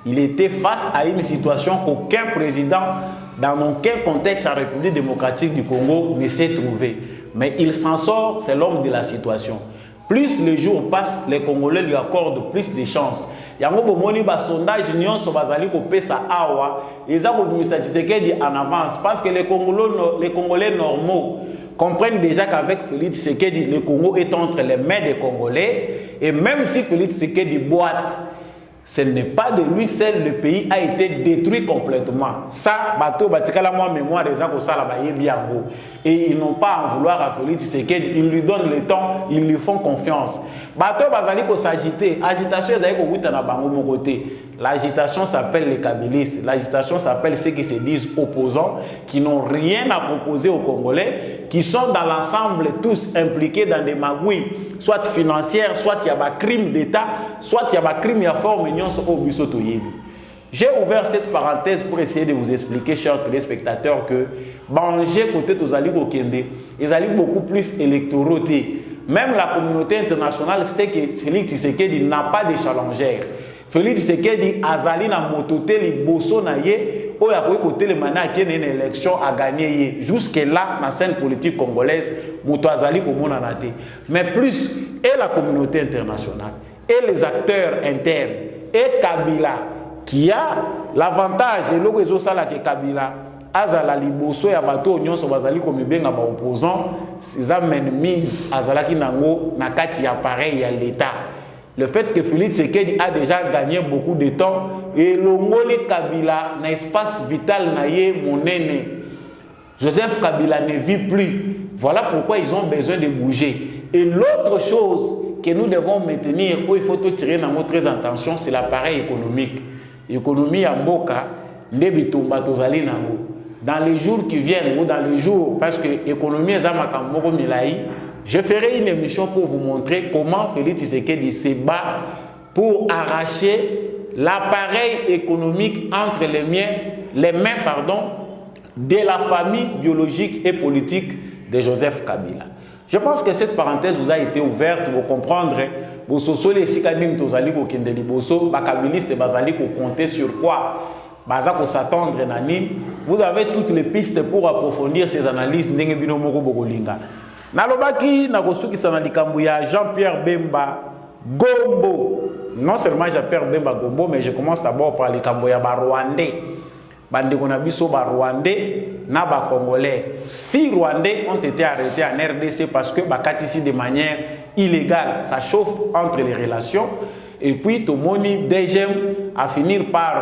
Il était face à une situation qu'aucun président dans aucun contexte en République démocratique du Congo ne s'est trouvé. Mais il s'en sort, c'est l'homme de la situation. Plus les jours passent, les Congolais lui accordent plus de chances. Yango bomoni ba sondage nyonso bazali ko pesa awa, eza ko bimisa Tshisekedi en avance parce que les Congolais normaux comprennent déjà qu'avec Félix Tshisekedi, le Congo est entre les mains des Congolais. Et même si Félix Tshisekedi boite, ce n'est pas de lui seul, le pays a été détruit complètement. Ça, bateau, batikala moi mémoire des gens et ils n'ont pas à en vouloir à Félix Tshisekedi. Ils lui donnent le temps, ils lui font confiance. Bateau, bazali ko s'agiter. Agitation, ezali ko wuta na bango mon côté. L'agitation s'appelle les kabylistes. L'agitation s'appelle ceux qui se disent opposants, qui n'ont rien à proposer aux Congolais, qui sont dans l'ensemble tous impliqués dans des magouilles, soit financières, soit il y a des crimes d'État, soit il y a des crimes de forme. J'ai ouvert cette parenthèse pour essayer de vous expliquer, chers téléspectateurs, que Banger côté Tozali Kokende, ils allaient beaucoup plus électoraux. Même la communauté internationale sait que Félix Tshisekedi n'a pas de challenger. Félix Tshisekedi azali na mototé li bosso na ye o ya côté le mana qui une élection à gagner jusque là dans la scène politique congolaise moto azali komona na te. Mais plus et la communauté internationale et les acteurs internes et Kabila qui a l'avantage et l'orezo sala que Kabila azala liboso ya bato nyonso bazali komibenga ba opposants ces ennemis azalaki nango na kati ya pareil ya l'état. Le fait que Félix Tshisekedi a déjà gagné beaucoup de temps et l'ongoli Kabila na espace vital na ye monene. Joseph Kabila ne vit plus. Voilà pourquoi ils ont besoin de bouger. Et l'autre chose que nous devons maintenir, où il faut tirer dans notre attention, c'est l'appareil économique. L'économie à Mboka, Nebitumba Tozali Nango. Dans les jours qui viennent ou dans les jours, parce que l'économie est à Makambo Milaï, je ferai une émission pour vous montrer comment Félix Tshisekedi se bat pour arracher l'appareil économique entre les mains de la famille biologique et politique de Joseph Kabila. Je pense que cette parenthèse vous a été ouverte pour comprendre vos sociologues sikanim tozali ko kendeli boso ba kabiliste bazali ko compter sur quoi baza ko s'attendre nani. Vous avez toutes les pistes pour approfondir ces analyses ndenge bino moko bokolinga. Nalobaki na kosukisa na likambo ya Jean-Pierre Bemba Gombo. Non seulement Jean-Pierre Bemba Gombo, mais je commence d'abord par likambo ya ba Rwandais. Bandeko na biso ba Rwandais na ba Congolais. 6 Rwandais ont été arrêtés en RDC parce que bakatisi de manière illégale. Ça chauffe entre les relations. Et puis Tomoni DGM a fini par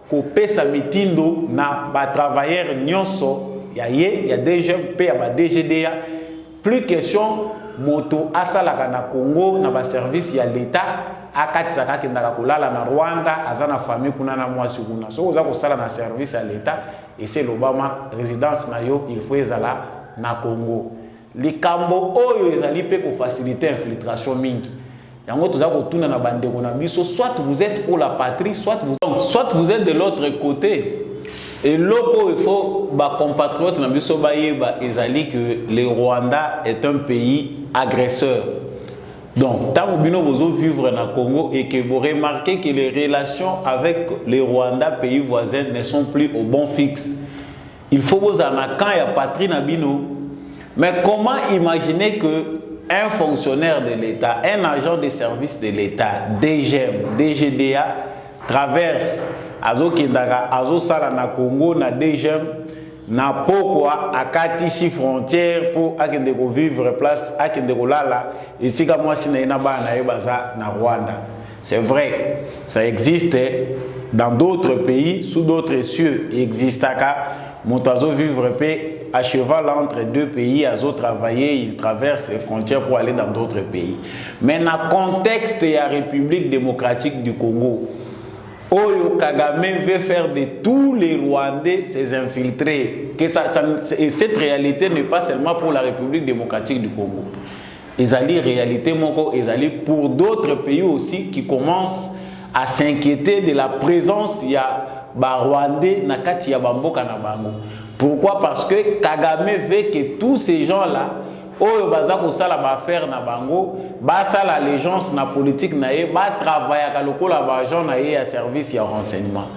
couper sa mitindo na ba travailleurs nyonso. Il y a DGM, il y a DGDA. Plus question moto asalaka na Congo na ba service ya l'État akatisaka kendaka kolala na Rwanda azana famille kuna na mwasi kuna so oza kosala na service ya l'État et c'est l'Obama résidence na yo il faut ezala na Congo likambo oyo ezali pe ko faciliter infiltration mingi yango toza kotuna na bandeko na biso soit vous êtes pour la patrie soit vous êtes de l'autre côté. Et loko il faut ba compatriotes na biso ba yeba ezali que le Rwanda est un pays agresseur. Donc tant que bino bozo vivre na Congo et que vous remarquez que les relations avec le Rwanda pays voisins ne sont plus au bon fixe. Il faut vous en quand il y a patrie na bino. Mais comment imaginer que un fonctionnaire de l'État, un agent de service de l'État, DGM, DGDA, traverse azokendaka azosala na Congo na DGM na pokwa akatisi frontière pour akende ko vivre place akende ko lala esika mwasi na ina bana yebaza na Rwanda. C'est vrai, ça existe dans d'autres pays, sous d'autres cieux. Il existe Montazo vivre à cheval entre deux pays, azo travailler, il traverse les frontières pour aller dans d'autres pays. Mais dans le contexte de la République démocratique du Congo, Oyo Kagame veut faire de tous les Rwandais ses infiltrés. Et cette réalité n'est pas seulement pour la République démocratique du Congo. Ils réalité pour d'autres pays aussi qui commencent à s'inquiéter de la présence il y a Rwandais na kati ya bamboka na bango. Pourquoi? Parce que Kagame veut que tous ces gens-là oyo baza ko sala ba faire na bango ba sala allégeance na politique na ye ba travailler ka lokola ba gens na ye à service ya renseignement.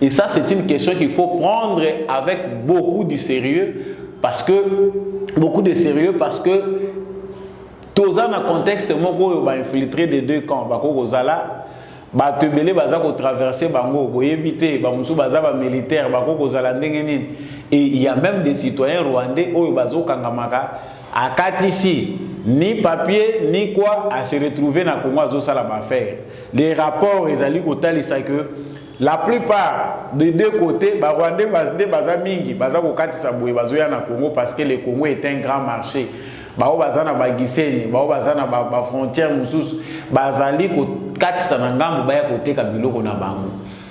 Et ça c'est une question qu'il faut prendre avec beaucoup de sérieux parce que tous dans un contexte moko ba infiltré des deux camps ba ko zala ba tebele baza ko traverser bango boyebité ba musu baza ba militaire ba ko zala ndenge nini. Et il y a même des citoyens rwandais oyo bazo kangamaka akatisi ni papier ni quoi à se retrouver na Congo azo sala ba faire. Les rapports ezali ko talisa que la plupart des deux côtés ba rwandais baza mingi baza ko katisa boye bazo ya na Congo parce que le Congo est un grand marché. Bao bazana ba giseni bao bazana ba frontière mususu bazali ko katisa na ngambo ba ya koteka biloko na bango.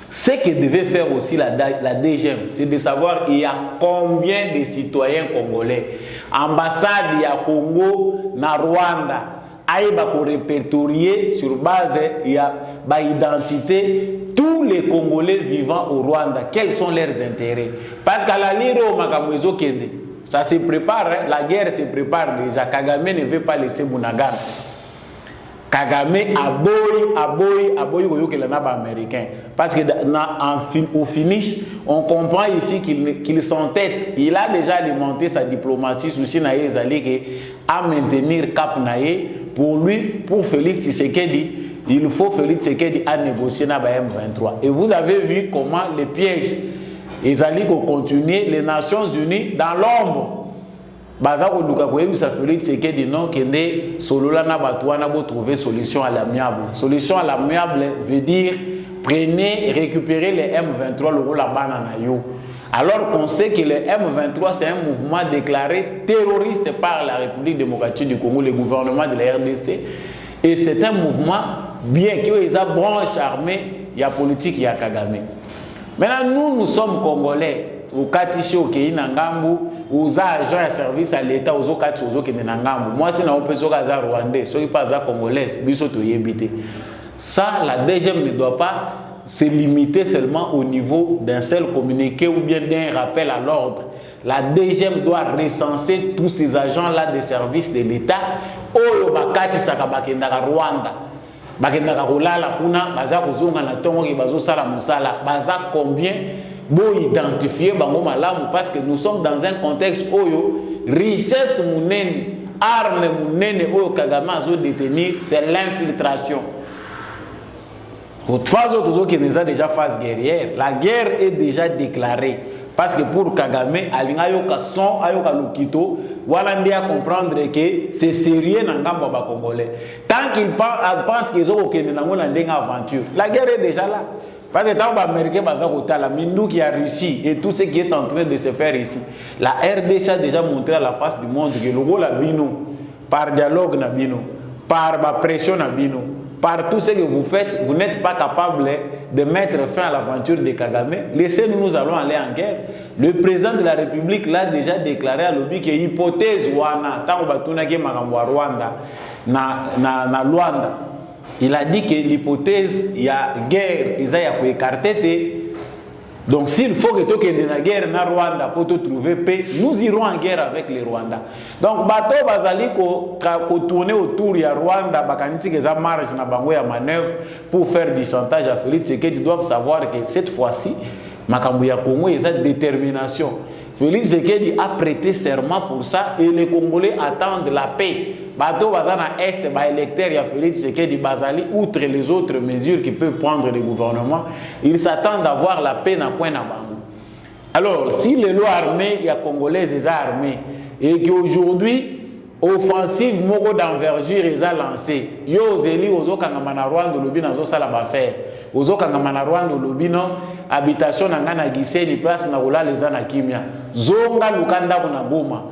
Ce que devait faire aussi la DGM, c'est de savoir il y a combien de citoyens congolais. Ambassade ya Congo na Rwanda aïba ko répertorier sur base il y a ba identité tous les Congolais vivant au Rwanda, quels sont leurs intérêts? Parce qu'à la lire au Makamwezo Kende, ça se prépare, hein? La guerre se prépare déjà. Kagame ne veut pas laisser Bounagan. Kagame aboy koyokela na ba américain. Parce que au finish, on comprend ici qu'il s'entête. Il a déjà alimenté sa diplomatie souci na ezali à maintenir cap naé pour lui, pour Félix Tshisekedi. Il faut Félix Tshisekedi à négocier na ba M23. Et vous avez vu comment les pièges ils allaient continuer les Nations Unies dans l'ombre. Bazako duka koyebi sa Félix Tshisekedi non kende solola na batwana bo trouver solution à l'amiable. Solution à l'amiable veut dire prenez récupérer les M23 le rôle la banana yo. Alors qu'on sait que le M23 c'est un mouvement déclaré terroriste par la République démocratique du Congo, le gouvernement de la RDC, et c'est un mouvement bien qu'il y ait une branche armée, il y a politique, il y a Kagame. Maintenant, nous sommes Congolais. Au Katichi, au Kéi Nangambu, aux agents de service à l'État, aux Okati, aux Okene Nangambu. Moi, si on peut se caser Rwandais, ceux qui passent à Congolais, ça, la DGM ne doit pas se limiter seulement au niveau d'un seul communiqué ou bien d'un rappel à l'ordre. La DGM doit recenser tous ces agents-là des services de l'État. Oyo bakati sakabakendaka Rwanda. Bakendaka kolala kuna baza kozonga na tongo ki bazo sala musala baza combien bo identifier bango malamu parce que nous sommes dans un contexte oyo richesse munene arme munene oyo Kagame azo détenir c'est l'infiltration. Toute phase autres qui nous a déjà phase guerrière, la guerre est déjà déclarée. Parce que pour Kagame, alinga yoka son ayoka lukito, wala ndia comprendre que c'est sérieux na ngamba ba congolais. Tant qu'il pense qu'ils ont aucune aventure, la guerre est déjà là. Parce que tant que les Américains la Mindou qui a réussi et tout ce qui est en train de se faire ici, la RDC a déjà montré à la face du monde que le rôle a bino, par dialogue na bino, par pression na bino, par tout ce que vous faites, vous n'êtes pas capable de mettre fin à l'aventure de Kagame. Laissez-nous, nous allons aller en guerre. Le président de la République l'a déjà déclaré à l'OBI que hypothèse wana, tant que Rwanda, na Luanda. Il a dit que l'hypothèse, il y a guerre, il y a écarté. Donc s'il faut que tu aies une guerre na Rwanda pour te trouver paix, nous irons en guerre avec les Rwandais. Donc bateau bazali ko tourner autour de Rwanda, bakaniti que ça marche na bango ya manœuvre pour faire du chantage à Félix Tshisekedi. Ils doivent savoir que cette fois-ci, makambu ya Congo, il y a détermination. Félix Tshisekedi a prêté serment pour ça et les Congolais attendent la paix. Bato bazana est ba électeur ya Félix Tshisekedi bazali outre les autres mesures qui peuvent prendre le gouvernement, ils s'attendent à voir la paix na point na bango. Alors, si les lois armées, il y a Congolais des armées et qu'aujourd'hui offensive moko d'envergure les a lancé. Yo zeli ozo kangamana Rwanda lobi nazo sala ba faire. Ozo kangamana Rwanda lobi no habitation na ngana Giseni place na ola les ana kimia. Zonga lukanda na Goma.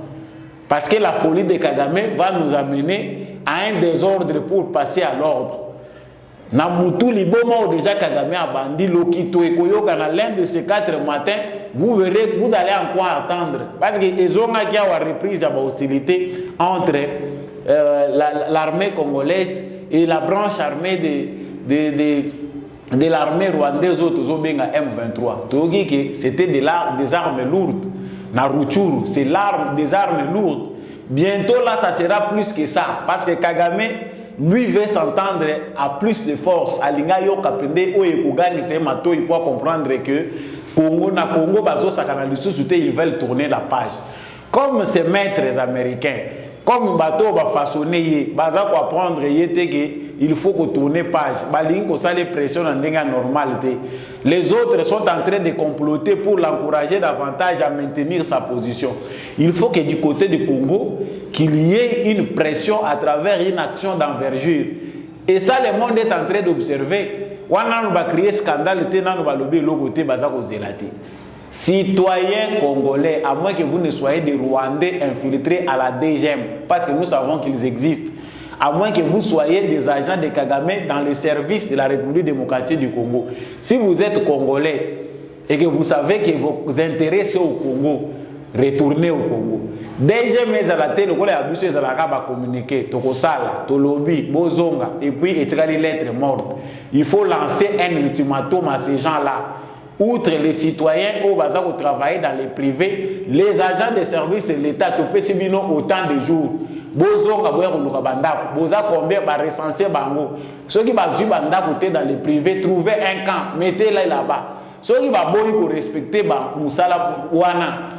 Parce que la folie de Kagame va nous amener à un désordre pour passer à l'ordre. Na mutu liboma déjà Kagame a bandi lokito ekoyoka na l'un de ces 4 matins, vous verrez, vous allez encore attendre. Parce que les gens qui ont repris la hostilité entre l'armée congolaise et la branche armée de l'armée rwandaise autour M23. C'était des armes lourdes. Naruchuru, c'est des armes lourdes. Bientôt là, ça sera plus que ça. Parce que Kagame, lui, veut s'entendre à plus de force. Alinga yo kapende o ekugani se mato, il peut comprendre que Congo na Congo bazo sakana lisusu, ils veulent tourner la page. Comme ces maîtres américains, comme bateau va façonner, baza ko apprendre il faut qu'on tourne page. Balingi ko ça les pressions en denga normalité. Les autres sont en train de comploter pour l'encourager davantage à maintenir sa position. Il faut que du côté du Congo qu'il y ait une pression à travers une action d'envergure. Et ça, le monde est en train d'observer. On va créer scandale, on va lobby logoté, bazako zélati. Citoyens congolais, à moins que vous ne soyez des Rwandais infiltrés à la DGM, parce que nous savons qu'ils existent, à moins que vous soyez des agents de Kagame dans les services de la République démocratique du Congo. Si vous êtes congolais et que vous savez que vos intérêts sont au Congo, retournez au Congo. Déjà, mais à la télé, on a communiqué, Tokosala, Tolobi, Bozonga, et puis les lettres mortes. Il faut lancer un ultimatum à ces gens-là. Outre les citoyens au bazar qui travaillent dans les privés, les agents de service de l'État, autant de jours. Bozonga, Boza combien va recenser Bango. Ceux qui vont suivre dans les privés, trouvez un camp, mettez-les là-bas. Ceux qui vont respecter Moussala Wana.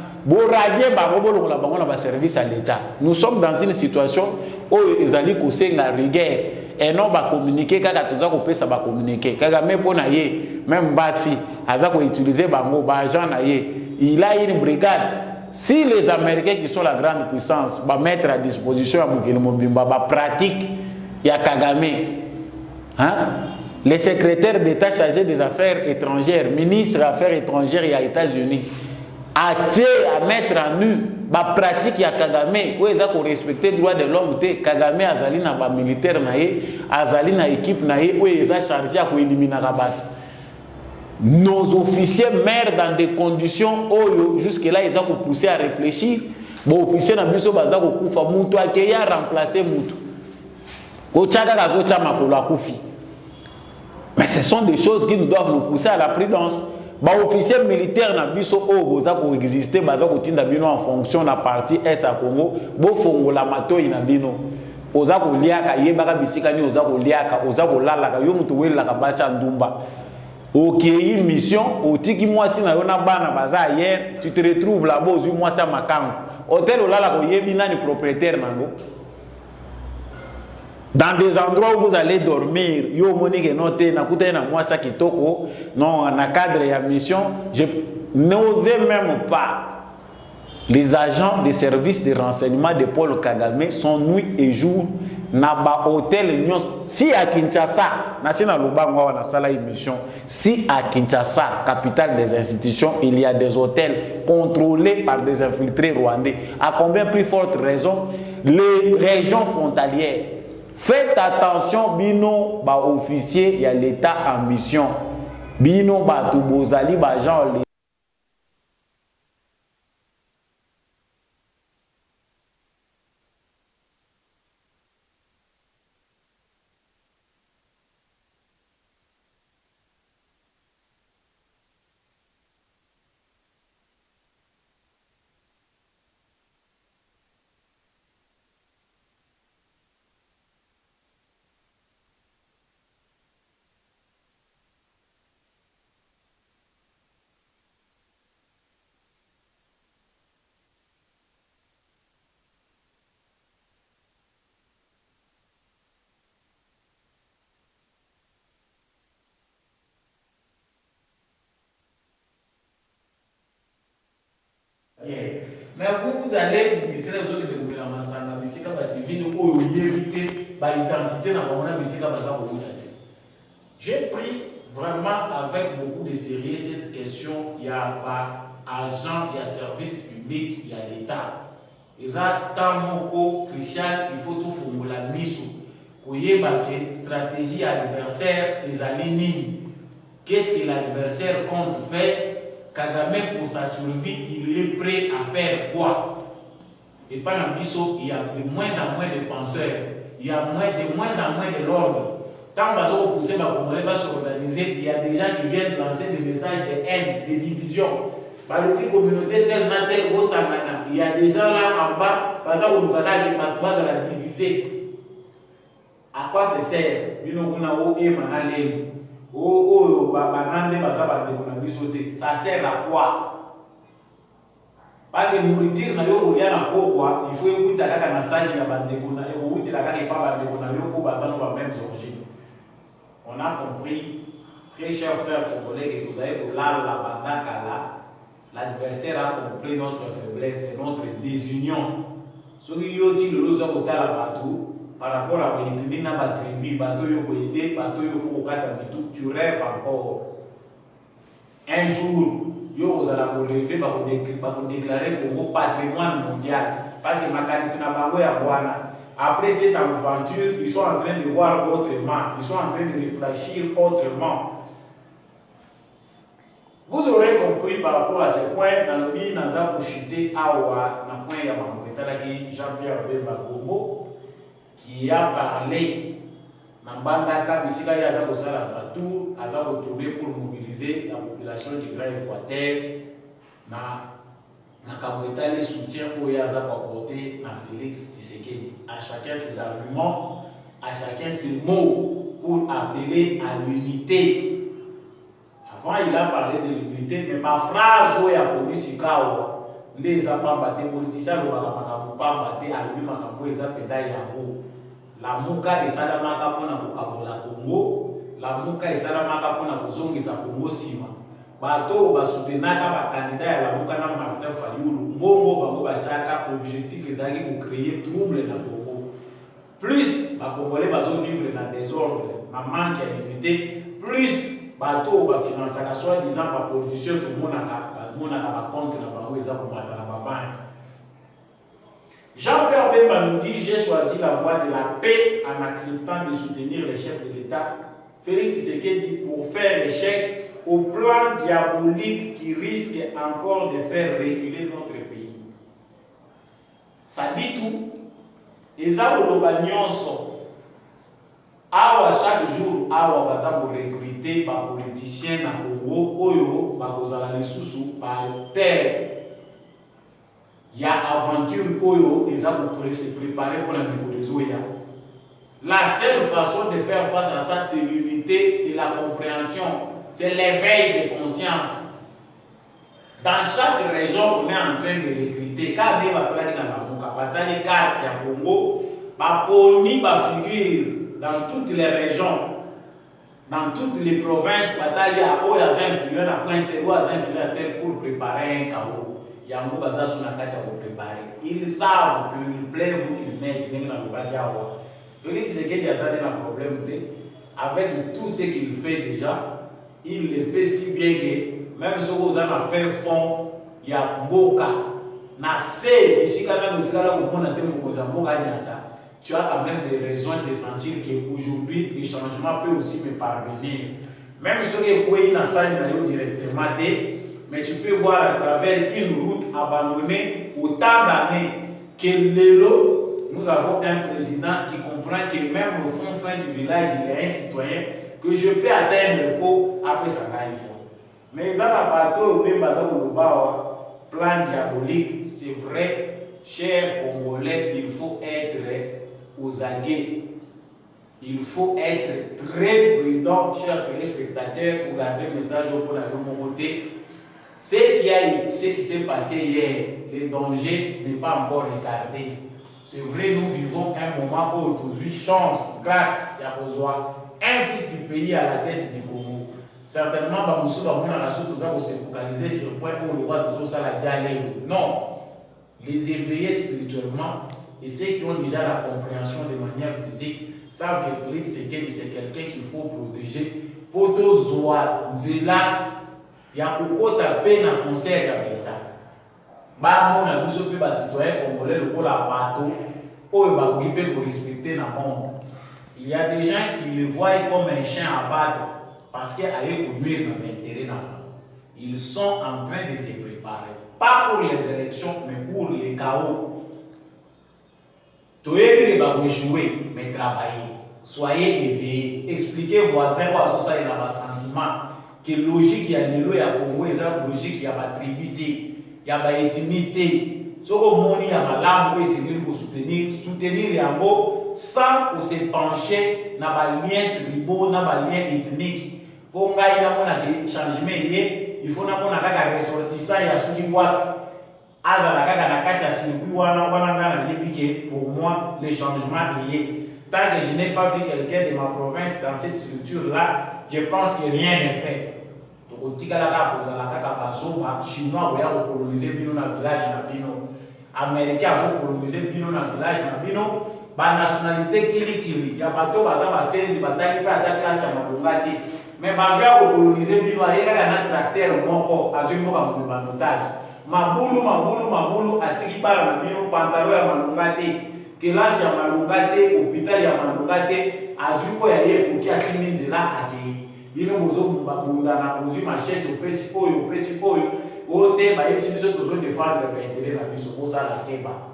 Service à l'État. Nous sommes dans une situation où ils allaient causer la rigueur et non va communiquer quand ça va communiquer. Kagame pona ye même Bassi azako utiliser bango agent na ye. Il a une brigade. Si les Américains qui sont la grande puissance va mettre à disposition à Mokili Mobimba ba pratique ya Kagame, hein? Les secrétaires d'État chargés des affaires étrangères, ministre des affaires étrangères et aux États-Unis à mettre en nu la pratique ya Kagame où ils ont respecté le droit de l'homme. Kagame azali na ba militaire na ye, azali na équipe na ye où ils ont chargé à éliminer rabat. Nos officiers meurent dans des conditions où jusque là ils ont poussé à réfléchir. Bon officier na biso baza ko kufa mutu akeya remplacer mutu. Ko tchaka ka ko tchama ko la kufi. Mais ce sont des choses qui nous doivent nous pousser à la prudence. Les officiers militaires na biso o boza ko exister baza ko tinda bino en fonction na partie est à Congo bo fongola matoi na bino oza ko liaka yebaka bisika ni oza ko liaka oza ko lalaka yo mutu welaka basi ndumba okei mission otiki mwasi na yo na bana baza hier tu te retrouves là-bas aux mwasi à makango hôtel olala ko yebi nani propriétaire nango. Dans des endroits où vous allez dormir, yo monique noté na kuta na mwasa kitoko, non na cadre ya mission, je n'osais même pas. Les agents des services de renseignement de Paul Kagame sont nuit et jour na ba hôtel nyos. Si à Kinshasa, na Lubango na sala émission, si à Kinshasa, capitale des institutions, il y a des hôtels contrôlés par des infiltrés rwandais, à combien plus forte raison les régions frontalières. Faites attention, bino ba officier, il y a l'État en mission. Bino ba tubozali ba gens vous allez ministère aux autres de la Massanga, Bissika Basivine, ou éviter l'identité dans la Bissika Basa. J'ai pris vraiment avec beaucoup de sérieux cette question. Il n'y a pas agent, il y a service public, il y a l'État. Et ça, tant que Christian, il faut tout faire la mise. Pour y avoir une stratégie adversaire, les alignés. Qu'est-ce que l'adversaire compte faire? Kagame, pour sa survie, il est prêt à faire quoi? Et par la mission, il y a de moins en moins de penseurs, il y a de moins en moins de l'ordre. Quand on va pousser ma communauté va s'organiser, il y a des gens qui viennent lancer des messages de haine, de division. La communauté telle, il y a des gens là en bas, par exemple, au Ghana, qui va la diviser. À quoi ça sert? Ça sert à quoi? Parce que nourriture, il faut écouter la salle de la bande de Guna, et écouter la bande de Guna, même origine. On a compris, très chers frères congolais, que vous avez la bandakala, l'adversaire a compris notre faiblesse et notre désunion. Ce qui est dit, le par rapport à l'Église, tu rêves encore. Un jour, vous allez vous lever pour déclarer Congo patrimoine mondial. Parce que après cette aventure, ils sont en train de voir autrement. Ils sont en train de réfléchir autrement. Vous aurez compris par rapport à ce point, dans le pays, nous avons chuté à Jean-Pierre Bemba Congo, qui a parlé dans Bandaka, ici là, il y a partout, il a retrouvé pour mobiliser la population du Grand Équateur, dans le soutien pour y apporter à Félix Tshisekedi. À chacun ses arguments, à chacun ses mots pour appeler à l'unité. Avant, il a parlé de l'unité, mais ma phrase où il y a police, les politiciens ne vont pas battre à lui, la muka esalamaka pona kokabola Congo, la muka esalamaka pona kozongisa Congo sima. Bato basoutenaka ba candidat ya la muka na Martin Fayulu, mbongo bango bachaka objectif ezali ko créer trouble na Congo. Plus ba Congolais bazo vivre dans désordre, na manque d'unité, plus bato ba financaka soi-disant ba politiciens tout monaka ba compte na bango eza ko mata na ba banque. Jean-Pierre Bemba nous dit: j'ai choisi la voie de la paix en acceptant de soutenir les chefs de l'État. Félix Tshisekedi pour faire échec au plan diabolique qui risque encore de faire reculer notre pays. Ça dit tout. Et ça, chaque jour, on recruter par politiciens dans Congo, Oyo, par terre. Il y a aventure Oyo, ils ont se préparer pour la Zoya. La seule façon de faire face à ça, c'est l'unité, c'est la compréhension, c'est l'éveil de conscience. Dans chaque région, on est en train de recruter. Quand on va se faire dans la Mouka, dans les quartiers à Congo, Poni va figure dans toutes les régions, dans toutes les provinces, il y a des influents à Pointe, pour préparer un chaos. Ils savent qu'il plaît ou qu'il neige. Félix Tshisekedi a un problème avec tout ce qu'il fait déjà. Il le fait si bien que même si vous avez fait fond, il y a Mboka. Tu as quand même des raisons de sentir qu'aujourd'hui, les changements peuvent aussi me parvenir. Même si vous avez une salle directement, mais tu peux voir à travers une route abandonnée autant d'années que nous avons un président qui comprend que même au fond du village, il y a un citoyen que je peux atteindre pour après ça arrive. Mais ça n'a pas tout le plan diabolique, c'est vrai, chers Congolais, il faut être aux aguets. Il faut être très prudent, chers téléspectateurs, pour garder le message pour la côté. Ce qui s'est passé hier, le danger n'est pas encore retardé. C'est vrai, nous vivons un moment où aujourd'hui, chance, grâce à Ozoa, un fils du pays à la tête du Congo. Certainement, nous allons se focaliser sur le point où le roi de ça la dialogue. Non. les éveiller spirituellement et ceux qui ont déjà la compréhension de manière physique savent que Félix Tshisekedi c'est quelqu'un qu'il faut protéger pour tozoa nzela ya kokota pe na conseil ya l'État. Bamona biso pe ba citoyen congolais lokola bato oyo bakoki pe korespecter na monde. Il y a des gens qui le voient comme un chien à battre parce qu'il y a nuire dans l'intérêt. Ils sont en train de se préparer. Pas pour les élections, mais pour les chaos. Toyebi les bagou échouer, mais travailler. Soyez éveillés. Expliquez voisins, ça il y a un sentiment. Que logique il y a Nilo, il y a Congo, il y a logique, il y a ma tribité, il y a ma intimité. Ce que moni a malamu et c'est pour soutenir les ambos sans se pencher dans les liens tribaux, dans les liens ethniques. Pour nga ina mona ke changement il faut na mona kaka ressortissant ya soki boîte azala kaka na kati ya circuit wana nga na yebike pour moi le changement est tant que je n'ai pas vu quelqu'un de ma province dans cette structure là, je pense que rien n'est fait. Donc otikala ka kozala kaka bazoba chinois boya ko coloniser bino na village na bino, américain zo coloniser bino na village na bino, ba nationalité kili ya bato baza basenzi bataki pa ta classe ya mabongati. Mais bavia ko coloniser bino ayeka na tracteur moko azwimo ka mobimba notage. Mabulu atiki bala na bino pantalon ya malongati. Kelasi ya malongate, hôpital ya malongate, azuko ya ye koki asimi nzela ake. Bino bozo bunda na bozo machette opesi oyo ote ba yesi biso tozo défendre ba intérêt na biso ko sala keba.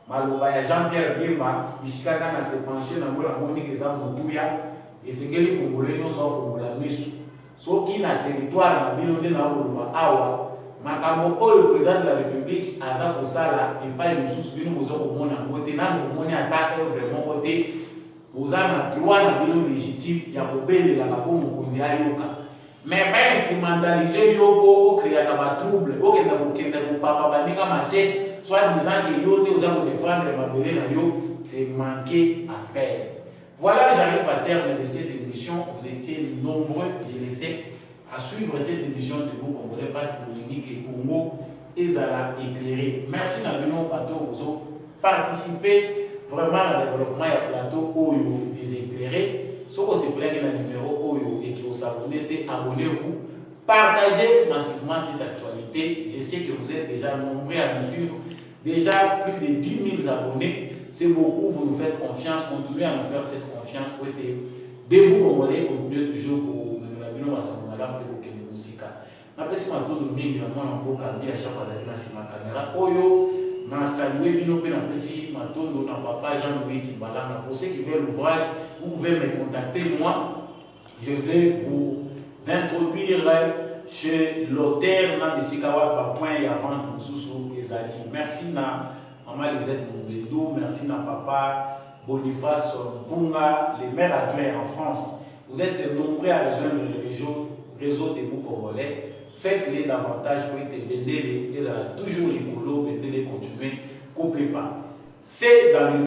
Maloba ya Jean-Pierre Bemba bisikaka na se pencher na mbola moni keza motuya esengeli congolais no so fongola miso. Soki na territoire na bino nde na oloba awa makambo oyo président de la République aza kosala epai mosusu bino boza komona ngo te nano omoni ata vraiment kote boza na droit na bino légitime ya kobelelaka mpo mokonzi ayoka mais ba instrumentalize yo mpo okreaka batrouble okende kopapa baninga machete soit disant que yo nde oza kodéfendre mabele na yo c'est manqué à faire. Voilà, j'arrive à terme de cette émission. Vous étiez nombreux, je le sais, à suivre cette émission de vous Congolais parce que l'unique et Congo ezala éclairé. Merci Nabino Bato Ozo participer vraiment à développement du plateau Oyo des éclairés. Ce que c'est plaît que le numéro Oyo et qui vous abonnez, abonnez-vous, partagez massivement cette actualité. Je sais que vous êtes déjà nombreux à nous suivre, déjà plus de 10 000 abonnés. C'est beaucoup, vous nous faites confiance, continuez à nous faire cette confiance pour être debout Congolais, continuez toujours pour nous rassembler pour que nous musique. Napesi matondo mingi na mwana mboka bia chaque fois la sima caméra oyo na saluer bino pe napesi matondo na papa Jean-Louis Timbalanga. Pour ceux qui veulent l'ouvrage, vous pouvez me contacter moi. Je vais vous introduire chez l'auteur na bisikawa pa point ya vente mususu ezali. Merci na maman Lisette Moubendou, merci na papa Boniface Mpunga, les maires adjoints en France. Vous êtes nombreux à rejoindre le réseau des bouts congolais. Faites-les davantage pour être bénés. Les toujours les colos, bénés, continuer, coupez pas. C'est dans le